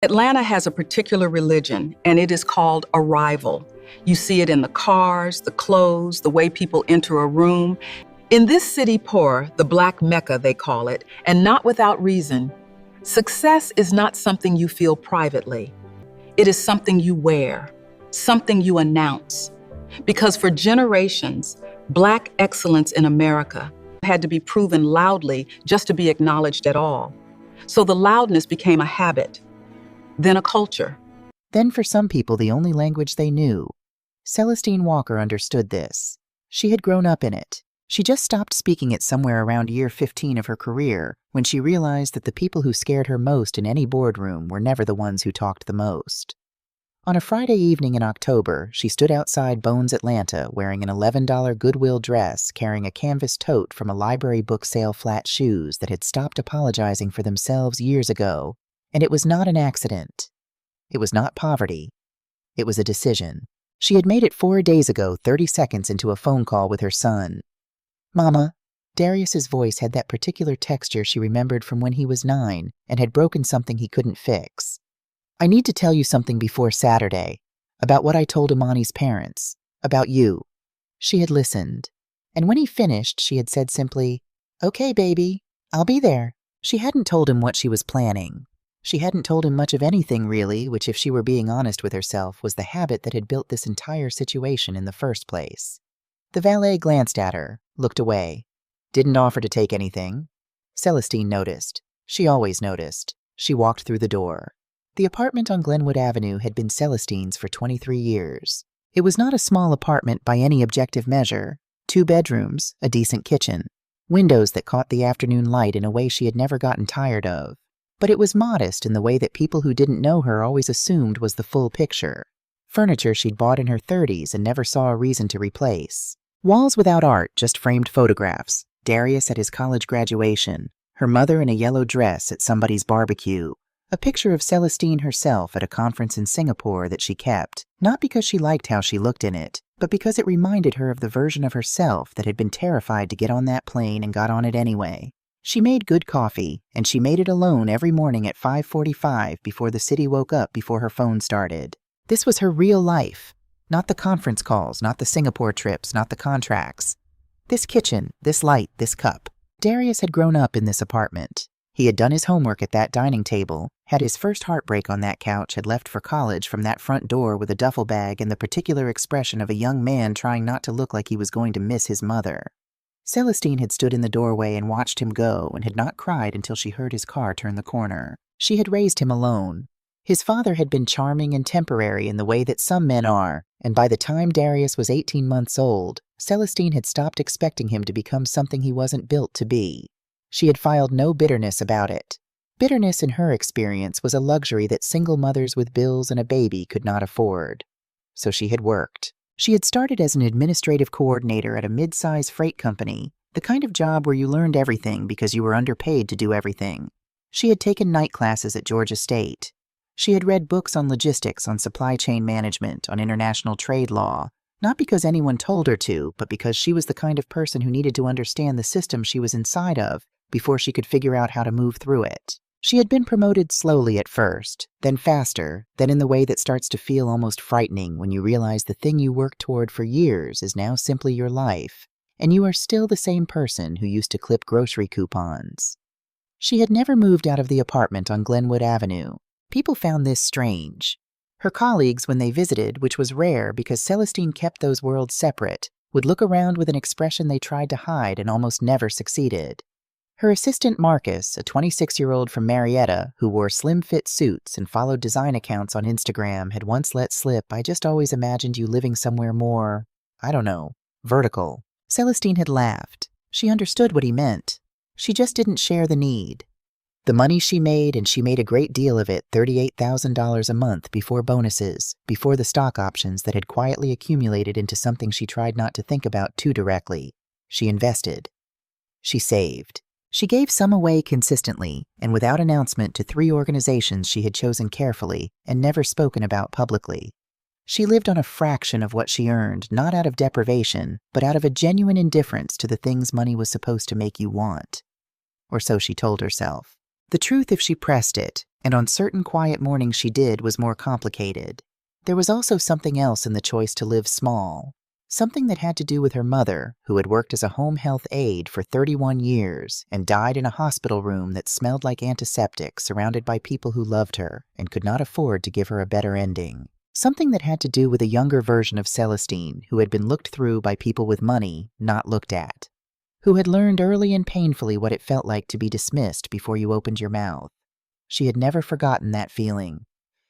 Atlanta has a particular religion, and it is called arrival. You see it in the cars, the clothes, the way people enter a room. In this city poor, the Black Mecca they call it, and not without reason, success is not something you feel privately. It is something you wear, something you announce. Because for generations, Black excellence in America had to be proven loudly just to be acknowledged at all. So the loudness became a habit, then a culture. Then for some people, the only language they knew. Celestine Walker understood this. She had grown up in it. She just stopped speaking it somewhere around year 15 of her career when she realized that the people who scared her most in any boardroom were never the ones who talked the most. On a Friday evening in October, she stood outside Bones, Atlanta, wearing an $11 Goodwill dress, carrying a canvas tote from a library book sale flat shoes that had stopped apologizing for themselves years ago. And it was not an accident. It was not poverty. It was a decision. She had made it 4 days ago, 30 seconds into a phone call with her son. "Mama." Darius's voice had that particular texture she remembered from when he was 9 and had broken something he couldn't fix. "I need to tell you something before Saturday, about what I told Imani's parents, about you." She had listened, and when he finished, she had said simply, "Okay, baby, I'll be there." She hadn't told him what she was planning. She hadn't told him much of anything, really, which, if she were being honest with herself, was the habit that had built this entire situation in the first place. The valet glanced at her, looked away. Didn't offer to take anything. Celestine noticed. She always noticed. She walked through the door. The apartment on Glenwood Avenue had been Celestine's for 23 years. It was not a small apartment by any objective measure. 2 bedrooms, a decent kitchen, windows that caught the afternoon light in a way she had never gotten tired of. But it was modest in the way that people who didn't know her always assumed was the full picture. Furniture she'd bought in her 30s and never saw a reason to replace. Walls without art, just framed photographs. Darius at his college graduation, her mother in a yellow dress at somebody's barbecue, a picture of Celestine herself at a conference in Singapore that she kept, not because she liked how she looked in it, but because it reminded her of the version of herself that had been terrified to get on that plane and got on it anyway. She made good coffee, and she made it alone every morning at 5:45 before the city woke up before her phone started. This was her real life. Not the conference calls, not the Singapore trips, not the contracts. This kitchen, this light, this cup. Darius had grown up in this apartment. He had done his homework at that dining table, had his first heartbreak on that couch, had left for college from that front door with a duffel bag and the particular expression of a young man trying not to look like he was going to miss his mother. Celestine had stood in the doorway and watched him go and had not cried until she heard his car turn the corner. She had raised him alone. His father had been charming and temporary in the way that some men are, and by the time Darius was 18 months old, Celestine had stopped expecting him to become something he wasn't built to be. She had filed no bitterness about it. Bitterness, in her experience, was a luxury that single mothers with bills and a baby could not afford. So she had worked. She had started as an administrative coordinator at a mid-size freight company, the kind of job where you learned everything because you were underpaid to do everything. She had taken night classes at Georgia State. She had read books on logistics, on supply chain management, on international trade law, not because anyone told her to, but because she was the kind of person who needed to understand the system she was inside of before she could figure out how to move through it. She had been promoted slowly at first, then faster, then in the way that starts to feel almost frightening when you realize the thing you worked toward for years is now simply your life, and you are still the same person who used to clip grocery coupons. She had never moved out of the apartment on Glenwood Avenue. People found this strange. Her colleagues, when they visited, which was rare because Celestine kept those worlds separate, would look around with an expression they tried to hide and almost never succeeded. Her assistant Marcus, a 26-year-old from Marietta who wore slim-fit suits and followed design accounts on Instagram, had once let slip, "I just always imagined you living somewhere more, I don't know, vertical." Celestine had laughed. She understood what he meant. She just didn't share the need. The money she made, and she made a great deal of it, $38,000 a month before bonuses, before the stock options that had quietly accumulated into something she tried not to think about too directly. She invested. She saved. She gave some away consistently and without announcement to 3 organizations she had chosen carefully and never spoken about publicly. She lived on a fraction of what she earned, not out of deprivation, but out of a genuine indifference to the things money was supposed to make you want. Or so she told herself. The truth, if she pressed it, and on certain quiet mornings she did was more complicated. There was also something else in the choice to live small, something that had to do with her mother, who had worked as a home health aide for 31 years and died in a hospital room that smelled like antiseptic, surrounded by people who loved her and could not afford to give her a better ending. Something that had to do with a younger version of Celestine who had been looked through by people with money, not looked at, who had learned early and painfully what it felt like to be dismissed before you opened your mouth. She had never forgotten that feeling,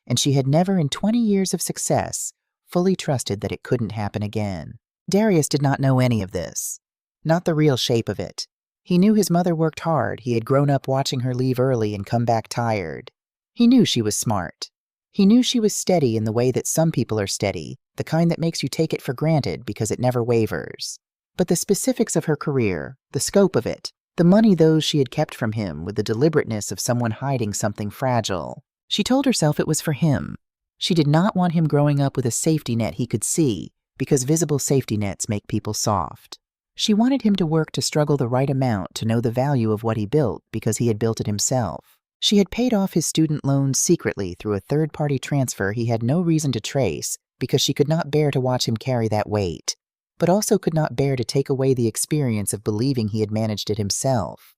and she had never in 20 years of success fully trusted that it couldn't happen again. Darius did not know any of this, not the real shape of it. He knew his mother worked hard. He had grown up watching her leave early and come back tired. He knew she was smart. He knew she was steady in the way that some people are steady, the kind that makes you take it for granted because it never wavers. But the specifics of her career, the scope of it, the money those she had kept from him with the deliberateness of someone hiding something fragile. She told herself it was for him. She did not want him growing up with a safety net he could see, because visible safety nets make people soft. She wanted him to work to struggle the right amount to know the value of what he built because he had built it himself. She had paid off his student loans secretly through a third-party transfer he had no reason to trace because she could not bear to watch him carry that weight, but also could not bear to take away the experience of believing he had managed it himself.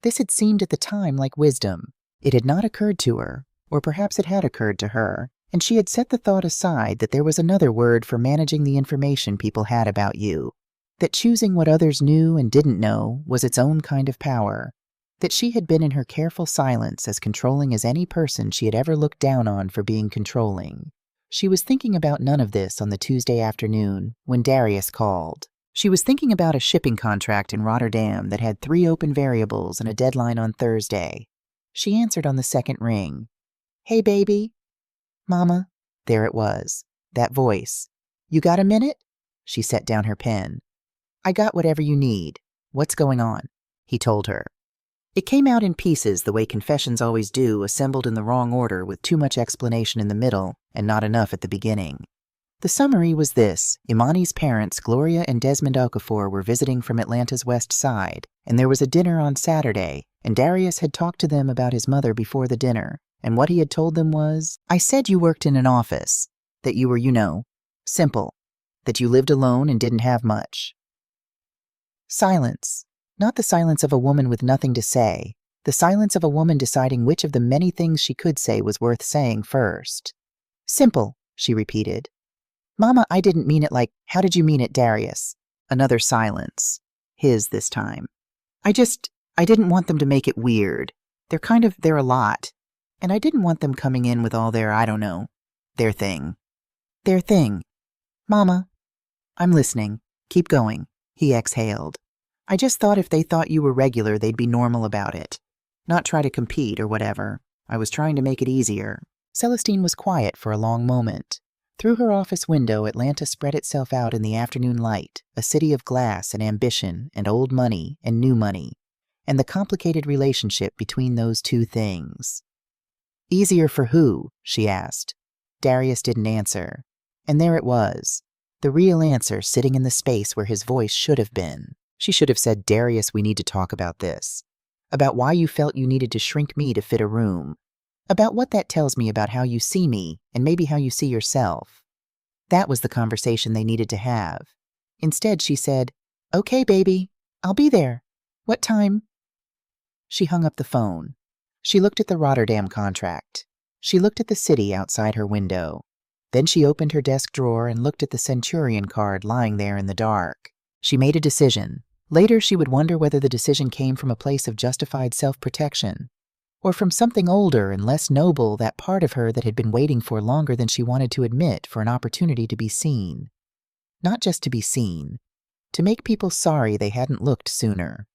This had seemed at the time like wisdom. It had not occurred to her, or perhaps it had occurred to her, and she had set the thought aside that there was another word for managing the information people had about you, that choosing what others knew and didn't know was its own kind of power, that she had been in her careful silence as controlling as any person she had ever looked down on for being controlling. She was thinking about none of this on the Tuesday afternoon when Darius called. She was thinking about a shipping contract in Rotterdam that had 3 open variables and a deadline on Thursday. She answered on the second ring. "Hey, baby." "Mama." There it was, that voice. "You got a minute?" She set down her pen. "I got whatever you need. What's going on?" he told her. It came out in pieces the way confessions always do, assembled in the wrong order with too much explanation in the middle and not enough at the beginning. The summary was this: Imani's parents, Gloria and Desmond Okafor, were visiting from Atlanta's west side, and there was a dinner on Saturday, and Darius had talked to them about his mother before the dinner, and what he had told them was, "I said you worked in an office, that you were, simple, that you lived alone and didn't have much." Silence. Not the silence of a woman with nothing to say, the silence of a woman deciding which of the many things she could say was worth saying first. "Simple," she repeated. "Mama, I didn't mean it like, how did you mean it, Darius?" Another silence. His this time. I didn't want them to make it weird. They're a lot. And I didn't want them coming in with all their, their thing. Their thing. Mama." "I'm listening. Keep going," he exhaled. "I just thought if they thought you were regular, they'd be normal about it. Not try to compete or whatever. I was trying to make it easier." Celestine was quiet for a long moment. Through her office window, Atlanta spread itself out in the afternoon light, a city of glass and ambition and old money and new money, and the complicated relationship between those two things. "Easier for who?" she asked. Darius didn't answer. And there it was, the real answer sitting in the space where his voice should have been. She should have said, "Darius, we need to talk about this. About why you felt you needed to shrink me to fit a room. About what that tells me about how you see me and maybe how you see yourself." That was the conversation they needed to have. Instead, she said, "Okay, baby, I'll be there. What time?" She hung up the phone. She looked at the Rotterdam contract. She looked at the city outside her window. Then she opened her desk drawer and looked at the Centurion card lying there in the dark. She made a decision. Later, she would wonder whether the decision came from a place of justified self-protection, or from something older and less noble, that part of her that had been waiting for longer than she wanted to admit for an opportunity to be seen. Not just to be seen, to make people sorry they hadn't looked sooner.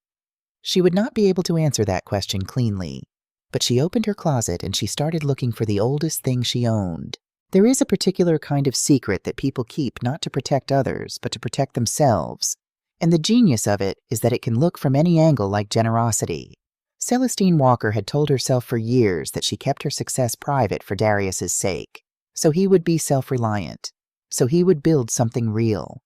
She would not be able to answer that question cleanly, but she opened her closet and she started looking for the oldest thing she owned. There is a particular kind of secret that people keep not to protect others, but to protect themselves, and the genius of it is that it can look from any angle like generosity. Celestine Walker had told herself for years that she kept her success private for Darius's sake, so he would be self-reliant, so he would build something real.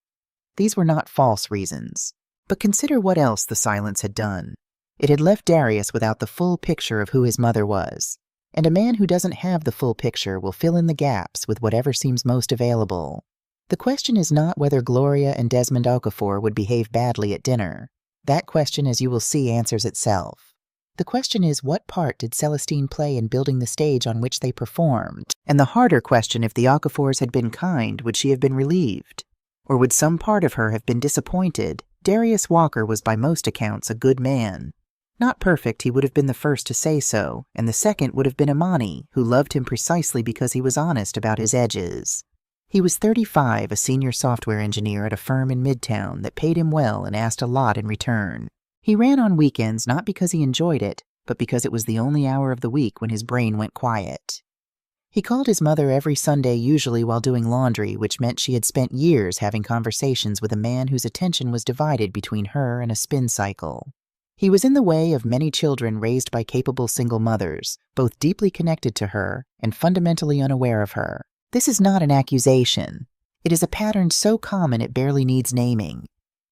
These were not false reasons. But consider what else the silence had done. It had left Darius without the full picture of who his mother was. And a man who doesn't have the full picture will fill in the gaps with whatever seems most available. The question is not whether Gloria and Desmond Okafor would behave badly at dinner. That question, as you will see, answers itself. The question is, what part did Celestine play in building the stage on which they performed? And the harder question, if the Okafors had been kind, would she have been relieved? Or would some part of her have been disappointed? Darius Walker was by most accounts a good man. Not perfect, he would have been the first to say so, and the second would have been Imani, who loved him precisely because he was honest about his edges. He was 35, a senior software engineer at a firm in Midtown that paid him well and asked a lot in return. He ran on weekends not because he enjoyed it, but because it was the only hour of the week when his brain went quiet. He called his mother every Sunday, usually while doing laundry, which meant she had spent years having conversations with a man whose attention was divided between her and a spin cycle. He was in the way of many children raised by capable single mothers, both deeply connected to her and fundamentally unaware of her. This is not an accusation. It is a pattern so common it barely needs naming.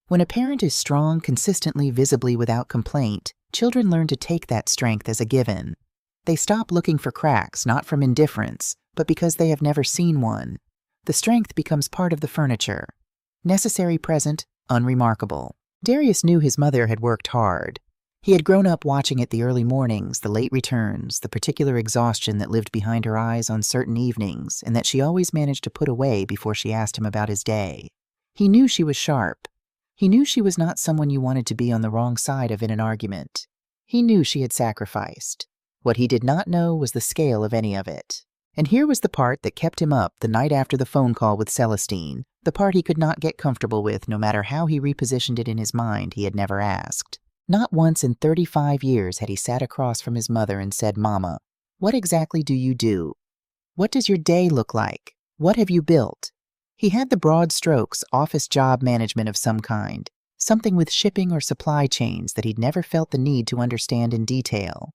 When a parent is strong, consistently, visibly without complaint, children learn to take that strength as a given. They stop looking for cracks, not from indifference, but because they have never seen one. The strength becomes part of the furniture. Necessary present, unremarkable. Darius knew his mother had worked hard. He had grown up watching it the early mornings, the late returns, the particular exhaustion that lived behind her eyes on certain evenings, and that she always managed to put away before she asked him about his day. He knew she was sharp. He knew she was not someone you wanted to be on the wrong side of in an argument. He knew she had sacrificed. What he did not know was the scale of any of it. And here was the part that kept him up the night after the phone call with Celestine, the part he could not get comfortable with no matter how he repositioned it in his mind. He had never asked. Not once in 35 years had he sat across from his mother and said, "Mama, what exactly do you do? What does your day look like? What have you built?" He had the broad strokes, office job management of some kind, something with shipping or supply chains that he'd never felt the need to understand in detail.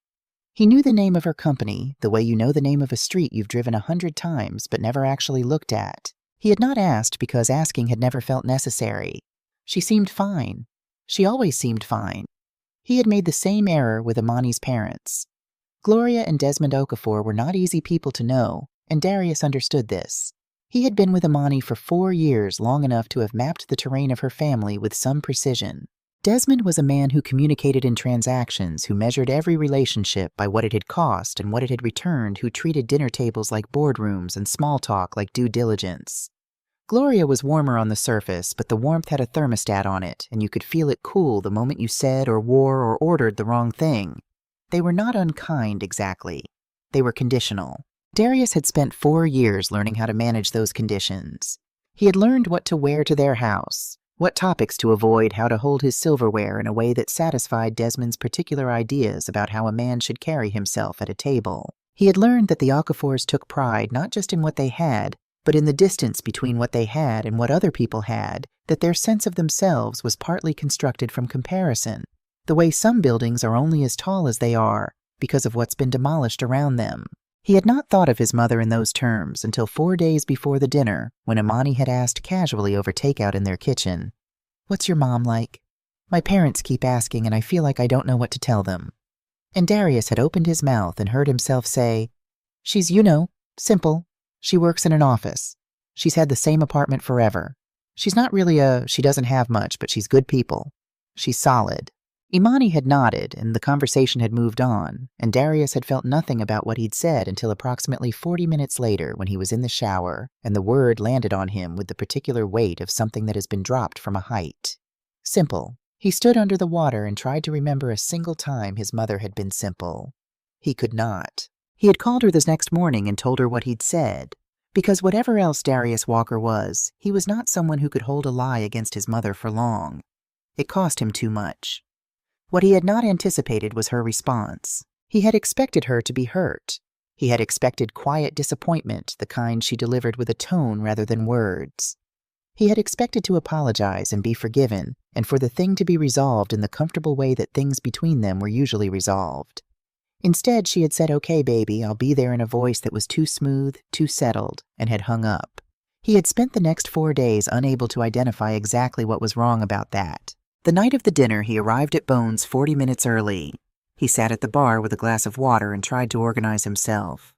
He knew the name of her company, the way you know the name of a street you've driven 100 times but never actually looked at. He had not asked because asking had never felt necessary. She seemed fine. She always seemed fine. He had made the same error with Imani's parents. Gloria and Desmond Okafor were not easy people to know, and Darius understood this. He had been with Imani for 4 years, long enough to have mapped the terrain of her family with some precision. Desmond was a man who communicated in transactions, who measured every relationship by what it had cost and what it had returned, who treated dinner tables like boardrooms and small talk like due diligence. Gloria was warmer on the surface, but the warmth had a thermostat on it, and you could feel it cool the moment you said or wore or ordered the wrong thing. They were not unkind, exactly. They were conditional. Darius had spent 4 years learning how to manage those conditions. He had learned what to wear to their house, what topics to avoid, how to hold his silverware in a way that satisfied Desmond's particular ideas about how a man should carry himself at a table. He had learned that the Okafors took pride not just in what they had, but in the distance between what they had and what other people had, that their sense of themselves was partly constructed from comparison, the way some buildings are only as tall as they are because of what's been demolished around them. He had not thought of his mother in those terms until 4 days before the dinner, when Imani had asked casually over takeout in their kitchen, "What's your mom like?" "My parents keep asking, and I feel like I don't know what to tell them." And Darius had opened his mouth and heard himself say, "She's, simple. She works in an office. She's had the same apartment forever. She's not really she doesn't have much, but she's good people. She's solid." Imani had nodded, and the conversation had moved on, and Darius had felt nothing about what he'd said until approximately 40 minutes later when he was in the shower, and the word landed on him with the particular weight of something that has been dropped from a height. Simple. He stood under the water and tried to remember a single time his mother had been simple. He could not. He had called her the next morning and told her what he'd said, because whatever else Darius Walker was, he was not someone who could hold a lie against his mother for long. It cost him too much. What he had not anticipated was her response. He had expected her to be hurt. He had expected quiet disappointment, the kind she delivered with a tone rather than words. He had expected to apologize and be forgiven, and for the thing to be resolved in the comfortable way that things between them were usually resolved. Instead, she had said, "Okay, baby, I'll be there," in a voice that was too smooth, too settled, and had hung up. He had spent the next 4 days unable to identify exactly what was wrong about that. The night of the dinner, he arrived at Bones 40 minutes early. He sat at the bar with a glass of water and tried to organize himself.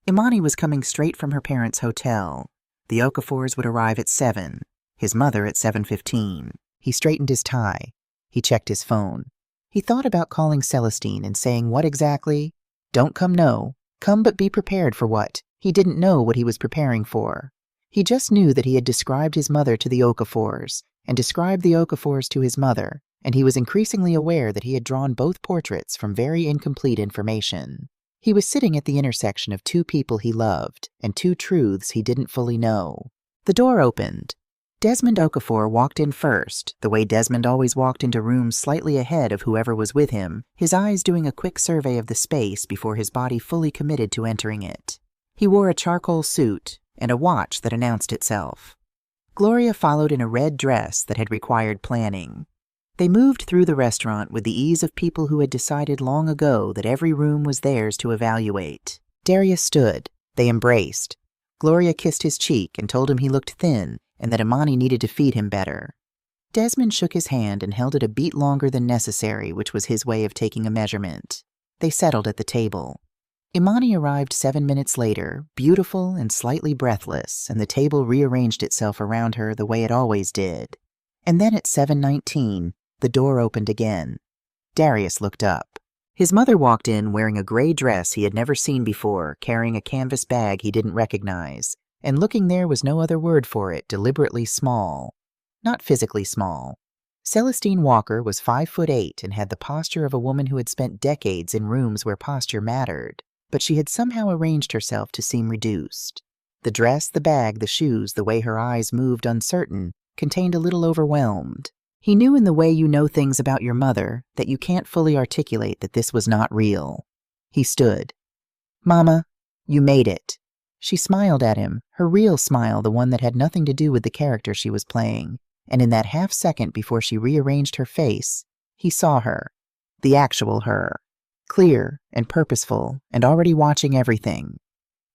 Imani was coming straight from her parents' hotel. The Okafors would arrive at 7, his mother at 7:15. He straightened his tie. He checked his phone. He thought about calling Celestine and saying what exactly? Don't come, no. Come, but be prepared for what? He didn't know what he was preparing for. He just knew that he had described his mother to the Okafors, and described the Okafors to his mother, and he was increasingly aware that he had drawn both portraits from very incomplete information. He was sitting at the intersection of two people he loved, and two truths he didn't fully know. The door opened. Desmond Okafor walked in first, the way Desmond always walked into rooms slightly ahead of whoever was with him, his eyes doing a quick survey of the space before his body fully committed to entering it. He wore a charcoal suit and a watch that announced itself. Gloria followed in a red dress that had required planning. They moved through the restaurant with the ease of people who had decided long ago that every room was theirs to evaluate. Darius stood. They embraced. Gloria kissed his cheek and told him he looked thin and that Imani needed to feed him better. Desmond shook his hand and held it a beat longer than necessary, which was his way of taking a measurement. They settled at the table. Imani arrived 7 minutes later, beautiful and slightly breathless, and the table rearranged itself around her the way it always did. And then at 7:19, the door opened again. Darius looked up. His mother walked in wearing a gray dress he had never seen before, carrying a canvas bag he didn't recognize, and looking there was no other word for it, deliberately small. Not physically small. Celestine Walker was 5'8" and had the posture of a woman who had spent decades in rooms where posture mattered, but she had somehow arranged herself to seem reduced. The dress, the bag, the shoes, the way her eyes moved uncertain, contained a little overwhelmed. He knew in the way you know things about your mother that you can't fully articulate that this was not real. He stood. "Mama, you made it." She smiled at him, her real smile, the one that had nothing to do with the character she was playing, and in that half second before she rearranged her face, he saw her, the actual her, clear and purposeful and already watching everything.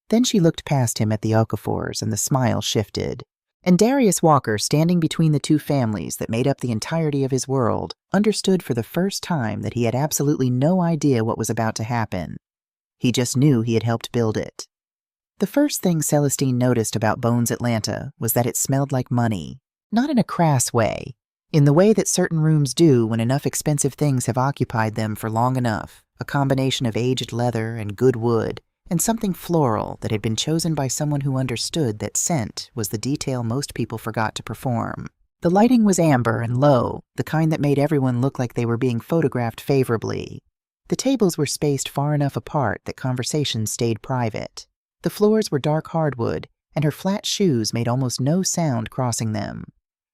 Then she looked past him at the Okafors and the smile shifted. And Darius Walker, standing between the two families that made up the entirety of his world, understood for the first time that he had absolutely no idea what was about to happen. He just knew he had helped build it. The first thing Celestine noticed about Bones Atlanta was that it smelled like money. Not in a crass way, in the way that certain rooms do when enough expensive things have occupied them for long enough, a combination of aged leather and good wood, and something floral that had been chosen by someone who understood that scent was the detail most people forgot to perform. The lighting was amber and low, the kind that made everyone look like they were being photographed favorably. The tables were spaced far enough apart that conversations stayed private. The floors were dark hardwood, and her flat shoes made almost no sound crossing them.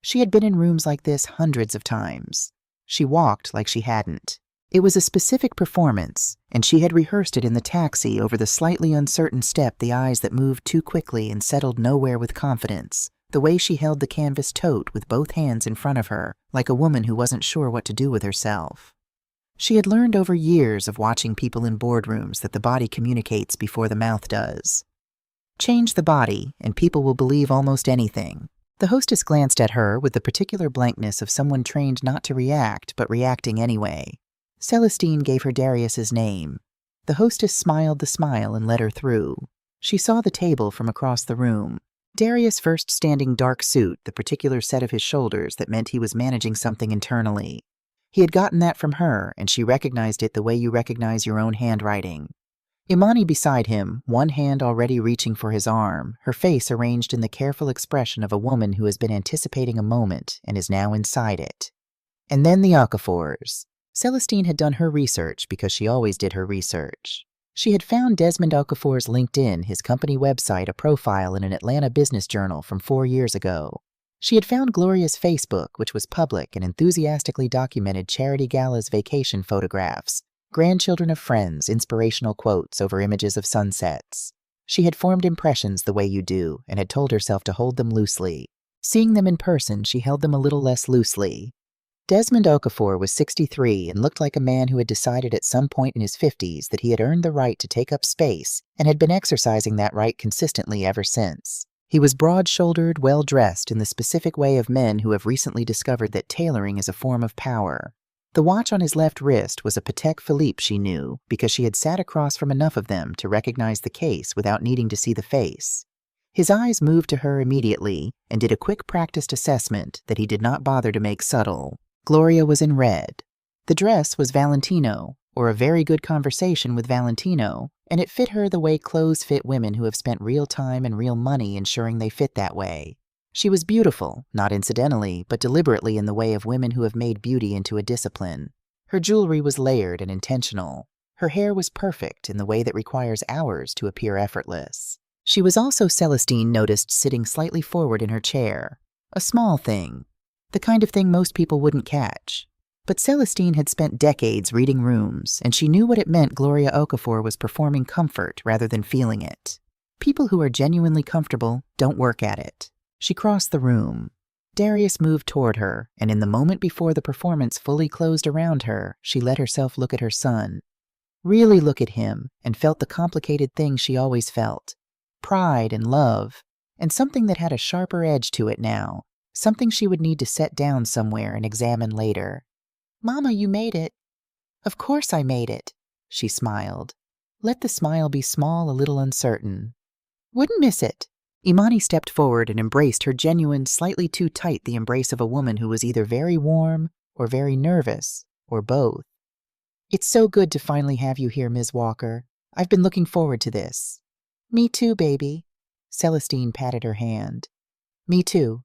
She had been in rooms like this hundreds of times. She walked like she hadn't. It was a specific performance, and she had rehearsed it in the taxi over the slightly uncertain step, the eyes that moved too quickly and settled nowhere with confidence, the way she held the canvas tote with both hands in front of her, like a woman who wasn't sure what to do with herself. She had learned over years of watching people in boardrooms that the body communicates before the mouth does. Change the body, and people will believe almost anything. The hostess glanced at her with the particular blankness of someone trained not to react, but reacting anyway. Celestine gave her Darius's name. The hostess smiled the smile and let her through. She saw the table from across the room. Darius' first standing dark suit, the particular set of his shoulders that meant he was managing something internally. He had gotten that from her, and she recognized it the way you recognize your own handwriting. Imani beside him, one hand already reaching for his arm, her face arranged in the careful expression of a woman who has been anticipating a moment and is now inside it. And then the Okafors. Celestine had done her research because she always did her research. She had found Desmond Okafor's LinkedIn, his company website, a profile in an Atlanta business journal from 4 years ago. She had found Gloria's Facebook, which was public and enthusiastically documented charity galas, vacation photographs, grandchildren of friends, inspirational quotes over images of sunsets. She had formed impressions the way you do and had told herself to hold them loosely. Seeing them in person, she held them a little less loosely. Desmond Okafor was 63 and looked like a man who had decided at some point in his 50s that he had earned the right to take up space and had been exercising that right consistently ever since. He was broad-shouldered, well-dressed in the specific way of men who have recently discovered that tailoring is a form of power. The watch on his left wrist was a Patek Philippe she knew because she had sat across from enough of them to recognize the case without needing to see the face. His eyes moved to her immediately and did a quick practiced assessment that he did not bother to make subtle. Gloria was in red. The dress was Valentino, or a very good conversation with Valentino, and it fit her the way clothes fit women who have spent real time and real money ensuring they fit that way. She was beautiful, not incidentally, but deliberately in the way of women who have made beauty into a discipline. Her jewelry was layered and intentional. Her hair was perfect in the way that requires hours to appear effortless. She was also, Celestine noticed, sitting slightly forward in her chair. A small thing. The kind of thing most people wouldn't catch. But Celestine had spent decades reading rooms, and she knew what it meant Gloria Okafor was performing comfort rather than feeling it. People who are genuinely comfortable don't work at it. She crossed the room. Darius moved toward her, and in the moment before the performance fully closed around her, she let herself look at her son. Really look at him, and felt the complicated thing she always felt. Pride and love, and something that had a sharper edge to it now, something she would need to set down somewhere and examine later. "Mama, you made it." "Of course I made it," she smiled. Let the smile be small, a little uncertain. "Wouldn't miss it." Imani stepped forward and embraced her genuine, slightly too tight the embrace of a woman who was either very warm or very nervous, or both. "It's so good to finally have you here, Ms. Walker. I've been looking forward to this." "Me too, baby." Celestine patted her hand. "Me too."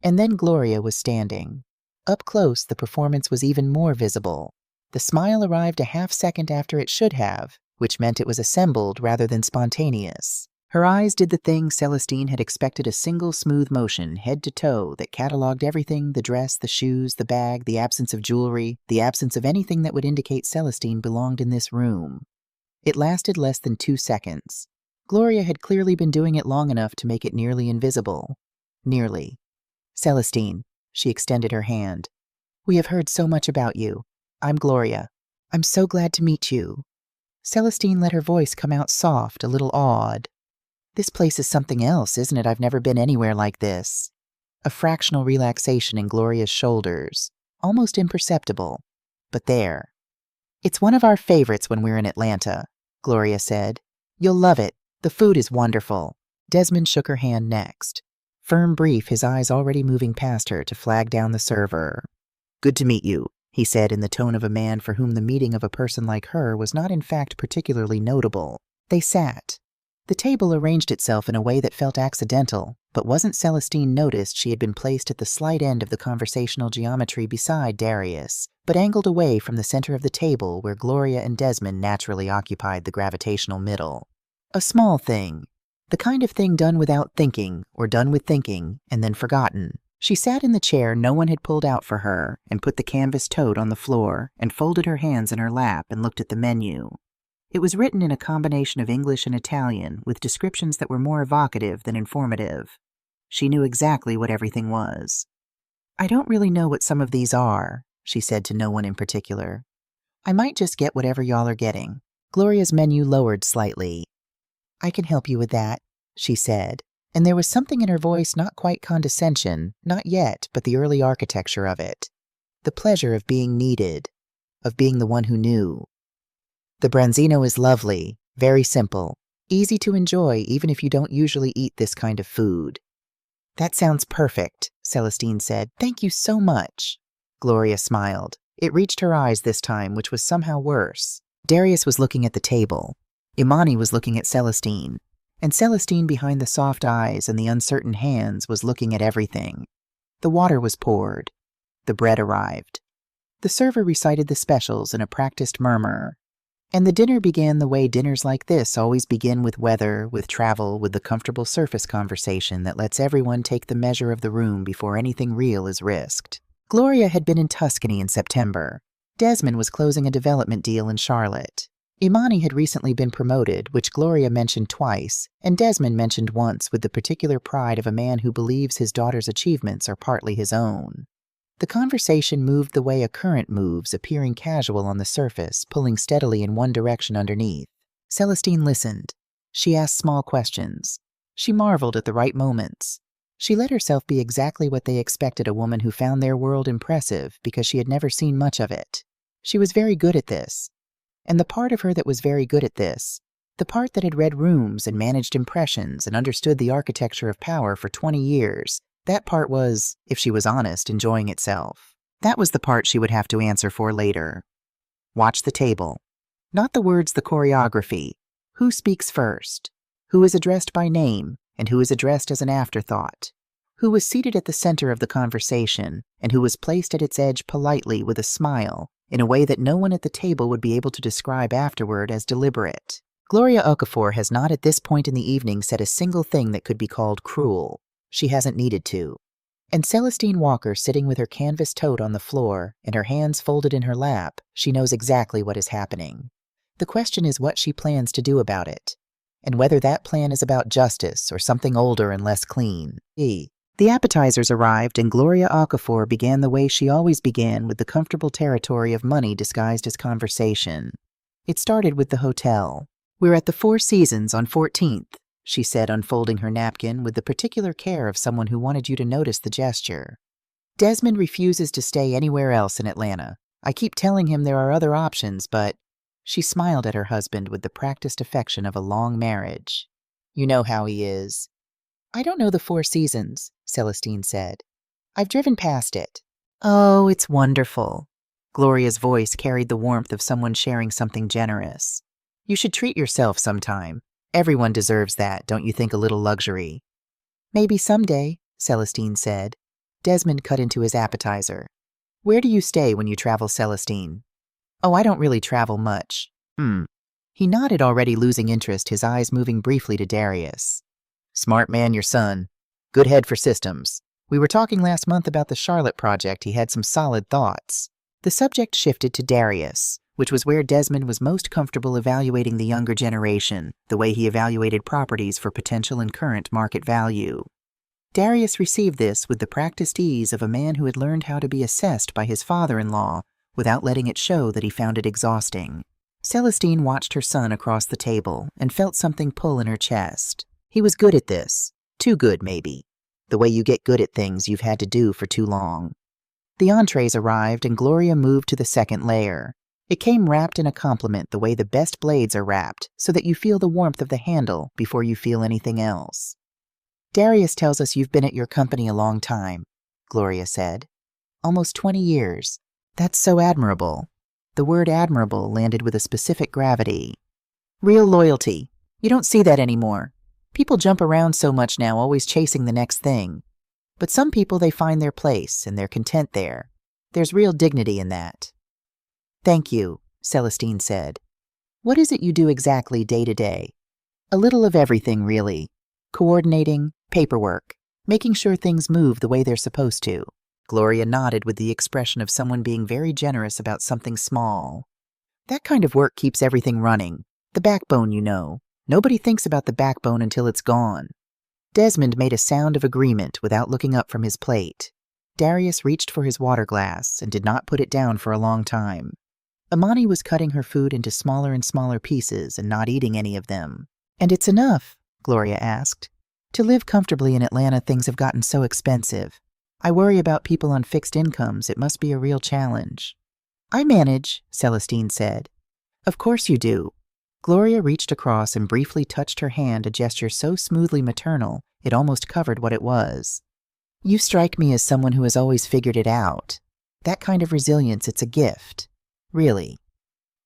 And then Gloria was standing. Up close, the performance was even more visible. The smile arrived a half-second after it should have, which meant it was assembled rather than spontaneous. Her eyes did the thing Celestine had expected, a single smooth motion, head to toe, that catalogued everything: the dress, the shoes, the bag, the absence of jewelry, the absence of anything that would indicate Celestine belonged in this room. It lasted less than 2 seconds. Gloria had clearly been doing it long enough to make it nearly invisible. Nearly. "Celestine," she extended her hand. "We have heard so much about you. I'm Gloria. I'm so glad to meet you." Celestine let her voice come out soft, a little awed. "This place is something else, isn't it? I've never been anywhere like this." A fractional relaxation in Gloria's shoulders, almost imperceptible, but there. "It's one of our favorites when we're in Atlanta," Gloria said. "You'll love it. The food is wonderful." Desmond shook her hand next. Firm brief, his eyes already moving past her to flag down the server. "Good to meet you," he said in the tone of a man for whom the meeting of a person like her was not in fact particularly notable. They sat. The table arranged itself in a way that felt accidental, but wasn't Celestine noticed she had been placed at the slight end of the conversational geometry beside Darius, but angled away from the center of the table where Gloria and Desmond naturally occupied the gravitational middle. A small thing. The kind of thing done without thinking, or done with thinking, and then forgotten. She sat in the chair no one had pulled out for her, and put the canvas tote on the floor, and folded her hands in her lap and looked at the menu. It was written in a combination of English and Italian, with descriptions that were more evocative than informative. She knew exactly what everything was. "I don't really know what some of these are," she said to no one in particular. "I might just get whatever y'all are getting." Gloria's menu lowered slightly. "I can help you with that," she said, and there was something in her voice, not quite condescension, not yet, but the early architecture of it. The pleasure of being needed, of being the one who knew. "The branzino is lovely, very simple, easy to enjoy even if you don't usually eat this kind of food." "That sounds perfect," Celestine said. "Thank you so much." Gloria smiled. It reached her eyes this time, which was somehow worse. Darius was looking at the table. Imani was looking at Celestine. And Celestine, behind the soft eyes and the uncertain hands, was looking at everything. The water was poured. The bread arrived. The server recited the specials in a practiced murmur. And the dinner began the way dinners like this always begin, with weather, with travel, with the comfortable surface conversation that lets everyone take the measure of the room before anything real is risked. Gloria had been in Tuscany in September. Desmond was closing a development deal in Charlotte. Imani had recently been promoted, which Gloria mentioned twice, and Desmond mentioned once with the particular pride of a man who believes his daughter's achievements are partly his own. The conversation moved the way a current moves, appearing casual on the surface, pulling steadily in one direction underneath. Celestine listened. She asked small questions. She marveled at the right moments. She let herself be exactly what they expected a woman who found their world impressive because she had never seen much of it. She was very good at this. And the part of her that was very good at this, the part that had read rooms and managed impressions and understood the architecture of power for 20 years, that part was, if she was honest, enjoying itself. That was the part she would have to answer for later. Watch the table. Not the words, the choreography. Who speaks first? Who is addressed by name and who is addressed as an afterthought? Who was seated at the center of the conversation and who was placed at its edge politely with a smile in a way that no one at the table would be able to describe afterward as deliberate. Gloria Okafor has not at this point in the evening said a single thing that could be called cruel. She hasn't needed to. And Celestine Walker, sitting with her canvas tote on the floor and her hands folded in her lap, she knows exactly what is happening. The question is what she plans to do about it, and whether that plan is about justice or something older and less clean. The appetizers arrived, and Gloria Okafor began the way she always began, with the comfortable territory of money disguised as conversation. It started with the hotel. "We're at the Four Seasons on 14th, she said, unfolding her napkin with the particular care of someone who wanted you to notice the gesture. "Desmond refuses to stay anywhere else in Atlanta. I keep telling him there are other options, but—" She smiled at her husband with the practiced affection of a long marriage. "You know how he is." "I don't know the Four Seasons," Celestine said. "I've driven past it." "Oh, it's wonderful." Gloria's voice carried the warmth of someone sharing something generous. "You should treat yourself sometime. Everyone deserves that, don't you think, a little luxury?" "Maybe someday," Celestine said. Desmond cut into his appetizer. "Where do you stay when you travel, Celestine?" "Oh, I don't really travel much." He nodded, already losing interest, his eyes moving briefly to Darius. "Smart man, your son. Good head for systems. We were talking last month about the Charlotte project. He had some solid thoughts." The subject shifted to Darius, which was where Desmond was most comfortable evaluating the younger generation, the way he evaluated properties for potential and current market value. Darius received this with the practiced ease of a man who had learned how to be assessed by his father-in-law without letting it show that he found it exhausting. Celestine watched her son across the table and felt something pull in her chest. He was good at this. Too good, maybe. The way you get good at things you've had to do for too long. The entrees arrived, and Gloria moved to the second layer. It came wrapped in a compliment, the way the best blades are wrapped, so that you feel the warmth of the handle before you feel anything else. "Darius tells us you've been at your company a long time," Gloria said. "Almost 20 years. That's so admirable." The word admirable landed with a specific gravity. "Real loyalty. You don't see that anymore. People jump around so much now, always chasing the next thing. But some people, they find their place, and they're content there. There's real dignity in that." "Thank you," Celestine said. "What is it you do exactly day to day?" "A little of everything, really. Coordinating, paperwork, making sure things move the way they're supposed to." Gloria nodded with the expression of someone being very generous about something small. "That kind of work keeps everything running. The backbone, you know. Nobody thinks about the backbone until it's gone." Desmond made a sound of agreement without looking up from his plate. Darius reached for his water glass and did not put it down for a long time. Imani was cutting her food into smaller and smaller pieces and not eating any of them. "And it's enough?" Gloria asked. "To live comfortably in Atlanta, things have gotten so expensive. I worry about people on fixed incomes. It must be a real challenge." "I manage," Celestine said. "Of course you do." Gloria reached across and briefly touched her hand, a gesture so smoothly maternal it almost covered what it was. "You strike me as someone who has always figured it out. That kind of resilience, it's a gift. Really."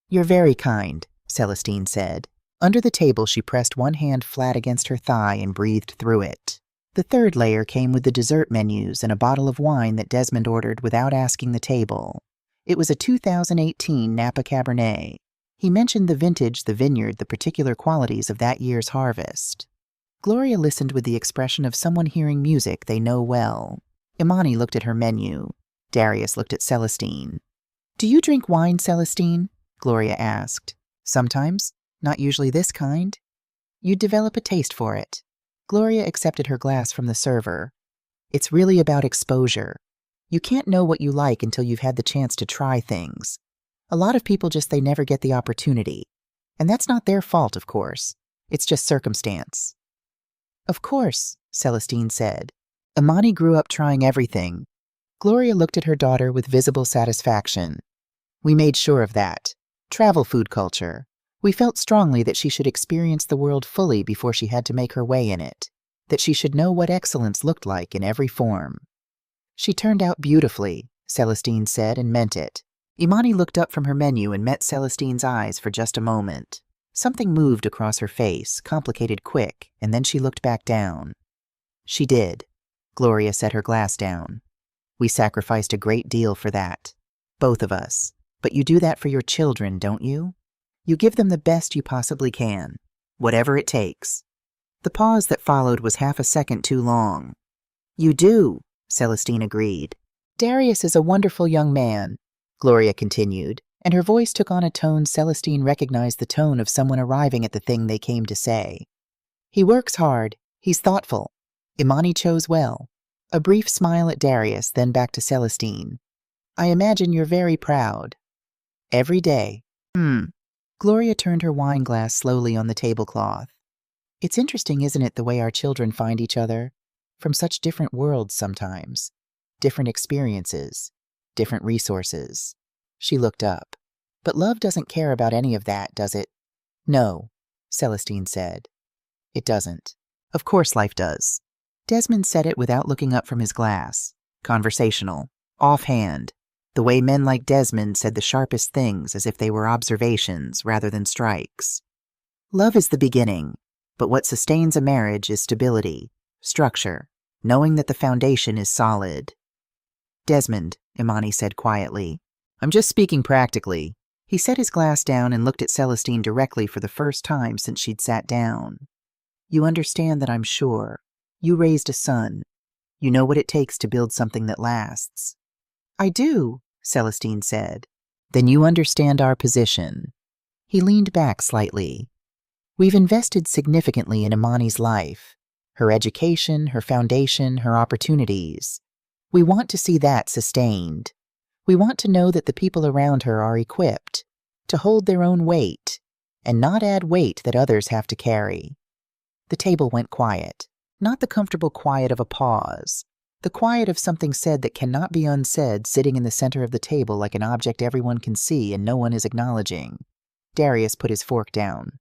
"You're very kind," Celestine said. Under the table, she pressed one hand flat against her thigh and breathed through it. The third layer came with the dessert menus and a bottle of wine that Desmond ordered without asking the table. It was a 2018 Napa Cabernet. He mentioned the vintage, the vineyard, the particular qualities of that year's harvest. Gloria listened with the expression of someone hearing music they know well. Imani looked at her menu. Darius looked at Celestine. "Do you drink wine, Celestine?" Gloria asked. "Sometimes. Not usually this kind." "You'd develop a taste for it." Gloria accepted her glass from the server. "It's really about exposure. You can't know what you like until you've had the chance to try things. A lot of people they never get the opportunity. And that's not their fault, of course. It's just circumstance." "Of course," Celestine said. "Imani grew up trying everything." Gloria looked at her daughter with visible satisfaction. We made sure of that. Travel food culture. We felt strongly that she should experience the world fully before she had to make her way in it, that she should know what excellence looked like in every form. She turned out beautifully, Celestine said, and meant it. Imani looked up from her menu and met Celestine's eyes for just a moment. Something moved across her face, complicated quick, and then she looked back down. She did. Gloria set her glass down. We sacrificed a great deal for that. Both of us. But you do that for your children, don't you? You give them the best you possibly can, whatever it takes. The pause that followed was half a second too long. You do, Celestine agreed. Darius is a wonderful young man, Gloria continued, and her voice took on a tone Celestine recognized the tone of someone arriving at the thing they came to say. He works hard. He's thoughtful. Imani chose well. A brief smile at Darius, then back to Celestine. I imagine you're very proud. Every day. Gloria turned her wine glass slowly on the tablecloth. It's interesting, isn't it, the way our children find each other? From such different worlds sometimes. Different experiences. Different resources. She looked up. But love doesn't care about any of that, does it? No, Celestine said. It doesn't. Of course life does. Desmond said it without looking up from his glass. Conversational. Offhand. The way men like Desmond said the sharpest things as if they were observations rather than strikes. Love is the beginning, but what sustains a marriage is stability, structure, knowing that the foundation is solid. Desmond, Imani said quietly, I'm just speaking practically. He set his glass down and looked at Celestine directly for the first time since she'd sat down. You understand that, I'm sure. You raised a son. You know what it takes to build something that lasts. I do, Celestine said. Then you understand our position. He leaned back slightly. We've invested significantly in Imani's life, her education, her foundation, her opportunities. We want to see that sustained. We want to know that the people around her are equipped to hold their own weight and not add weight that others have to carry. The table went quiet, not the comfortable quiet of a pause. The quiet of something said that cannot be unsaid, sitting in the center of the table like an object everyone can see and no one is acknowledging. Darius put his fork down.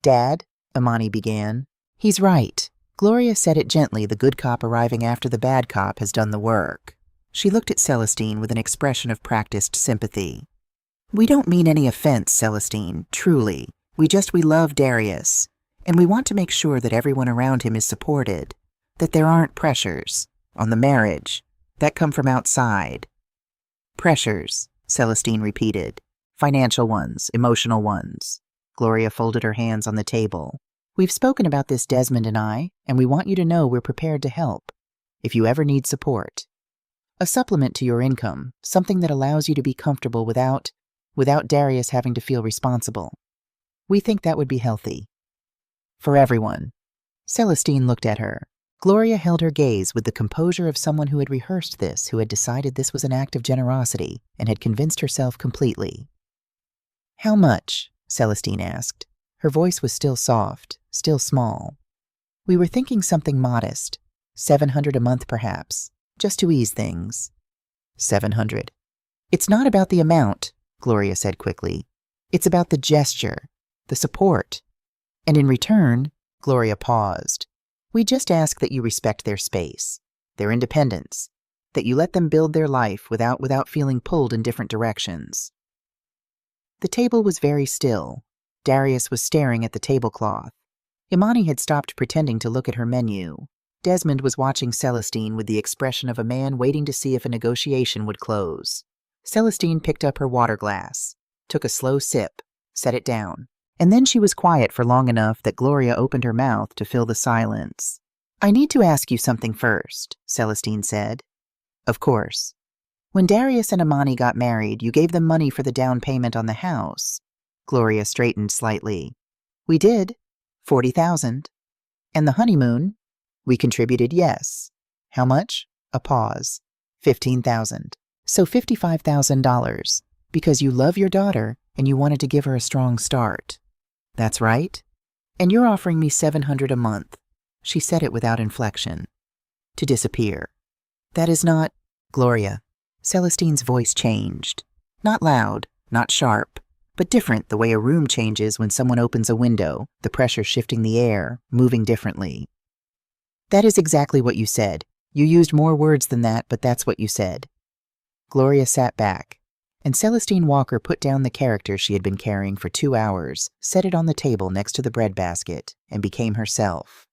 Dad, Imani began. He's right. Gloria said it gently, the good cop arriving after the bad cop has done the work. She looked at Celestine with an expression of practiced sympathy. We don't mean any offense, Celestine, truly. We love Darius. And we want to make sure that everyone around him is supported, that there aren't pressures on the marriage that come from outside. Pressures, Celestine repeated. Financial ones, emotional ones. Gloria folded her hands on the table. We've spoken about this, Desmond and I, and we want you to know we're prepared to help, if you ever need support. A supplement to your income, something that allows you to be comfortable without Darius having to feel responsible. We think that would be healthy. For everyone. Celestine looked at her. Gloria held her gaze with the composure of someone who had rehearsed this, who had decided this was an act of generosity, and had convinced herself completely. How much? Celestine asked. Her voice was still soft, still small. We were thinking something modest. 700 a month, perhaps, just to ease things. 700. It's not about the amount, Gloria said quickly. It's about the gesture, the support. And in return, Gloria paused. We just ask that you respect their space, their independence, that you let them build their life without feeling pulled in different directions. The table was very still. Darius was staring at the tablecloth. Imani had stopped pretending to look at her menu. Desmond was watching Celestine with the expression of a man waiting to see if a negotiation would close. Celestine picked up her water glass, took a slow sip, set it down. And then she was quiet for long enough that Gloria opened her mouth to fill the silence. I need to ask you something first, Celestine said. Of course. When Darius and Imani got married, you gave them money for the down payment on the house. Gloria straightened slightly. We did. 40,000. And the honeymoon? We contributed, yes. How much? A pause. 15,000. So $55,000. Because you love your daughter and you wanted to give her a strong start. That's right. And you're offering me 700 a month. She said it without inflection. To disappear. That is not... Gloria. Celestine's voice changed. Not loud, Not sharp, but different the way a room changes when someone opens a window, the pressure shifting the air, moving differently. That is exactly what you said. You used more words than that, but that's what you said. Gloria sat back, and Celestine Walker put down the character she had been carrying for 2 hours, set it on the table next to the breadbasket, and became herself.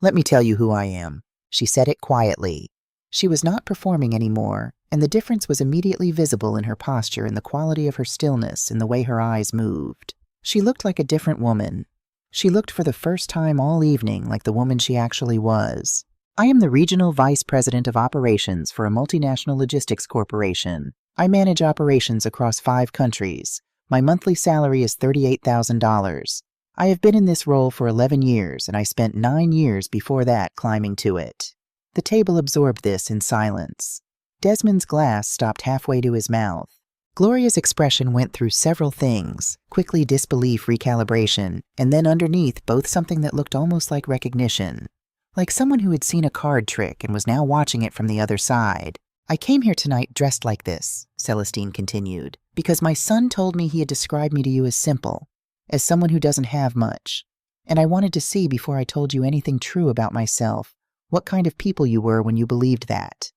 Let me tell you who I am. She said it quietly. She was not performing anymore, and the difference was immediately visible in her posture and the quality of her stillness and the way her eyes moved. She looked like a different woman. She looked for the first time all evening like the woman she actually was. I am the Regional Vice President of Operations for a multinational logistics corporation. I manage operations across 5 countries. My monthly salary is $38,000. I have been in this role for 11 years, and I spent 9 years before that climbing to it. The table absorbed this in silence. Desmond's glass stopped halfway to his mouth. Gloria's expression went through several things, quickly disbelief, recalibration, and then underneath both something that looked almost like recognition. Like someone who had seen a card trick and was now watching it from the other side. I came here tonight dressed like this, Celestine continued, because my son told me he had described me to you as simple, as someone who doesn't have much. And I wanted to see before I told you anything true about myself, what kind of people you were when you believed that.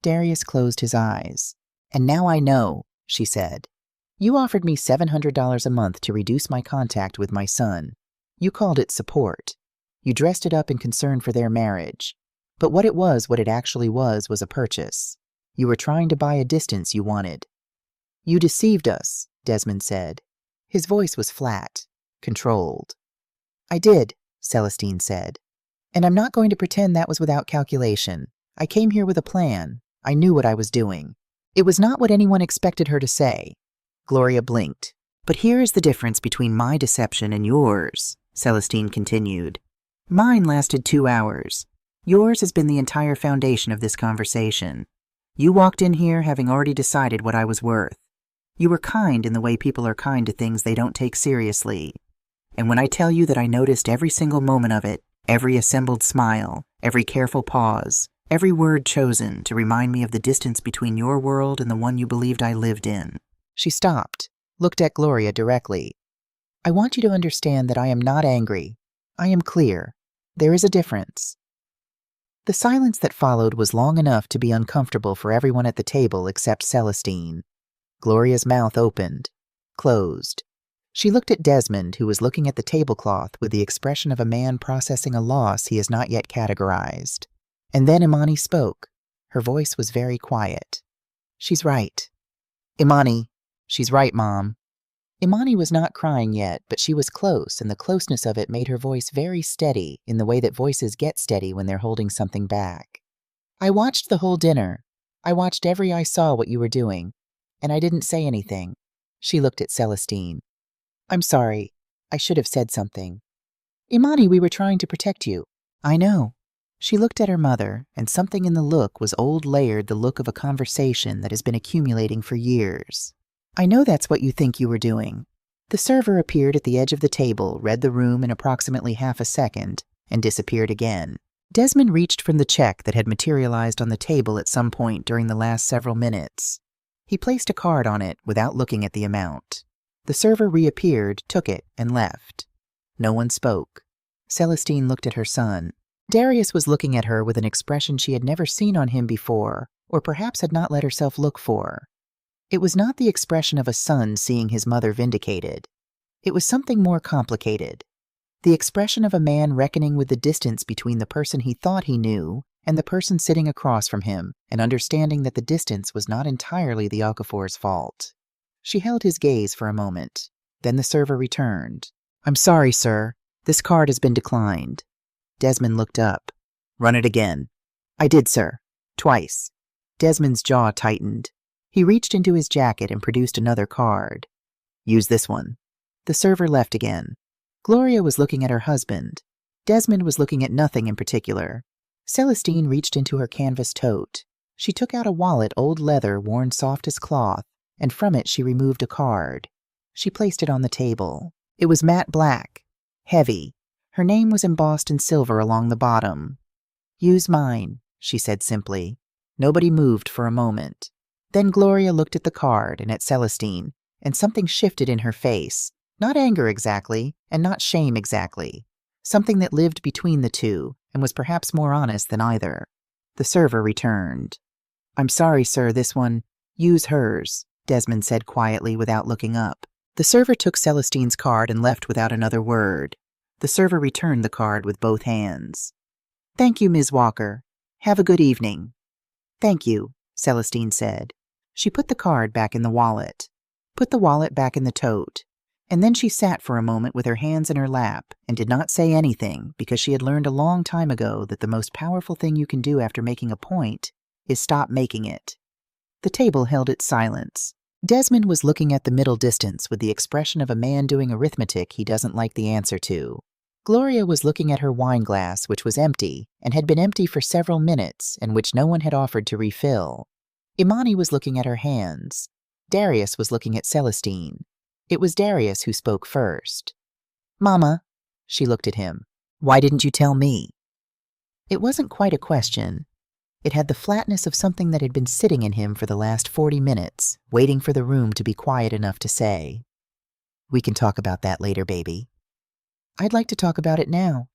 Darius closed his eyes. And now I know, she said. You offered me $700 a month to reduce my contact with my son. You called it support. You dressed it up in concern for their marriage. But what it actually was a purchase. You were trying to buy a distance you wanted. You deceived us, Desmond said. His voice was flat, controlled. I did, Celestine said. And I'm not going to pretend that was without calculation. I came here with a plan. I knew what I was doing. It was not what anyone expected her to say. Gloria blinked. But here is the difference between my deception and yours, Celestine continued. Mine lasted 2 hours. Yours has been the entire foundation of this conversation. You walked in here having already decided what I was worth. You were kind in the way people are kind to things they don't take seriously. And when I tell you that I noticed every single moment of it, every assembled smile, every careful pause, every word chosen to remind me of the distance between your world and the one you believed I lived in. She stopped, looked at Gloria directly. I want you to understand that I am not angry. I am clear. There is a difference. The silence that followed was long enough to be uncomfortable for everyone at the table except Celestine. Gloria's mouth opened, closed. She looked at Desmond, who was looking at the tablecloth with the expression of a man processing a loss he has not yet categorized. And then Imani spoke. Her voice was very quiet. She's right. Imani, she's right, Mom. Imani was not crying yet, but she was close, and the closeness of it made her voice very steady in the way that voices get steady when they're holding something back. I watched the whole dinner. I watched every I saw what you were doing, and I didn't say anything. She looked at Celestine. I'm sorry. I should have said something. Imani, we were trying to protect you. I know. She looked at her mother, and something in the look was old layered the look of a conversation that has been accumulating for years. I know that's what you think you were doing. The server appeared at the edge of the table, read the room in approximately half a second, and disappeared again. Desmond reached from the check that had materialized on the table at some point during the last several minutes. He placed a card on it without looking at the amount. The server reappeared, took it, and left. No one spoke. Celestine looked at her son. Darius was looking at her with an expression she had never seen on him before, or perhaps had not let herself look for. It was not the expression of a son seeing his mother vindicated. It was something more complicated. The expression of a man reckoning with the distance between the person he thought he knew and the person sitting across from him, and understanding that the distance was not entirely the Okafor's fault. She held his gaze for a moment. Then the server returned. I'm sorry, sir. This card has been declined. Desmond looked up. Run it again. I did, sir. Twice. Desmond's jaw tightened. He reached into his jacket and produced another card. Use this one. The server left again. Gloria was looking at her husband. Desmond was looking at nothing in particular. Celestine reached into her canvas tote. She took out a wallet, old leather, worn soft as cloth, and from it she removed a card. She placed it on the table. It was matte black, heavy. Her name was embossed in silver along the bottom. Use mine, she said simply. Nobody moved for a moment. Then Gloria looked at the card and at Celestine, and something shifted in her face. Not anger exactly, and not shame exactly. Something that lived between the two, and was perhaps more honest than either. The server returned. "I'm sorry, sir, this one." "Use hers," Desmond said quietly without looking up. The server took Celestine's card and left without another word. The server returned the card with both hands. "Thank you, Ms. Walker. Have a good evening." "Thank you," Celestine said. She put the card back in the wallet, put the wallet back in the tote, and then she sat for a moment with her hands in her lap and did not say anything because she had learned a long time ago that the most powerful thing you can do after making a point is stop making it. The table held its silence. Desmond was looking at the middle distance with the expression of a man doing arithmetic he doesn't like the answer to. Gloria was looking at her wine glass, which was empty, and had been empty for several minutes, and which no one had offered to refill. Imani was looking at her hands. Darius was looking at Celestine. It was Darius who spoke first. "Mama," she looked at him, "why didn't you tell me?" It wasn't quite a question. It had the flatness of something that had been sitting in him for the last 40 minutes, waiting for the room to be quiet enough to say, "We can talk about that later, baby." "I'd like to talk about it now."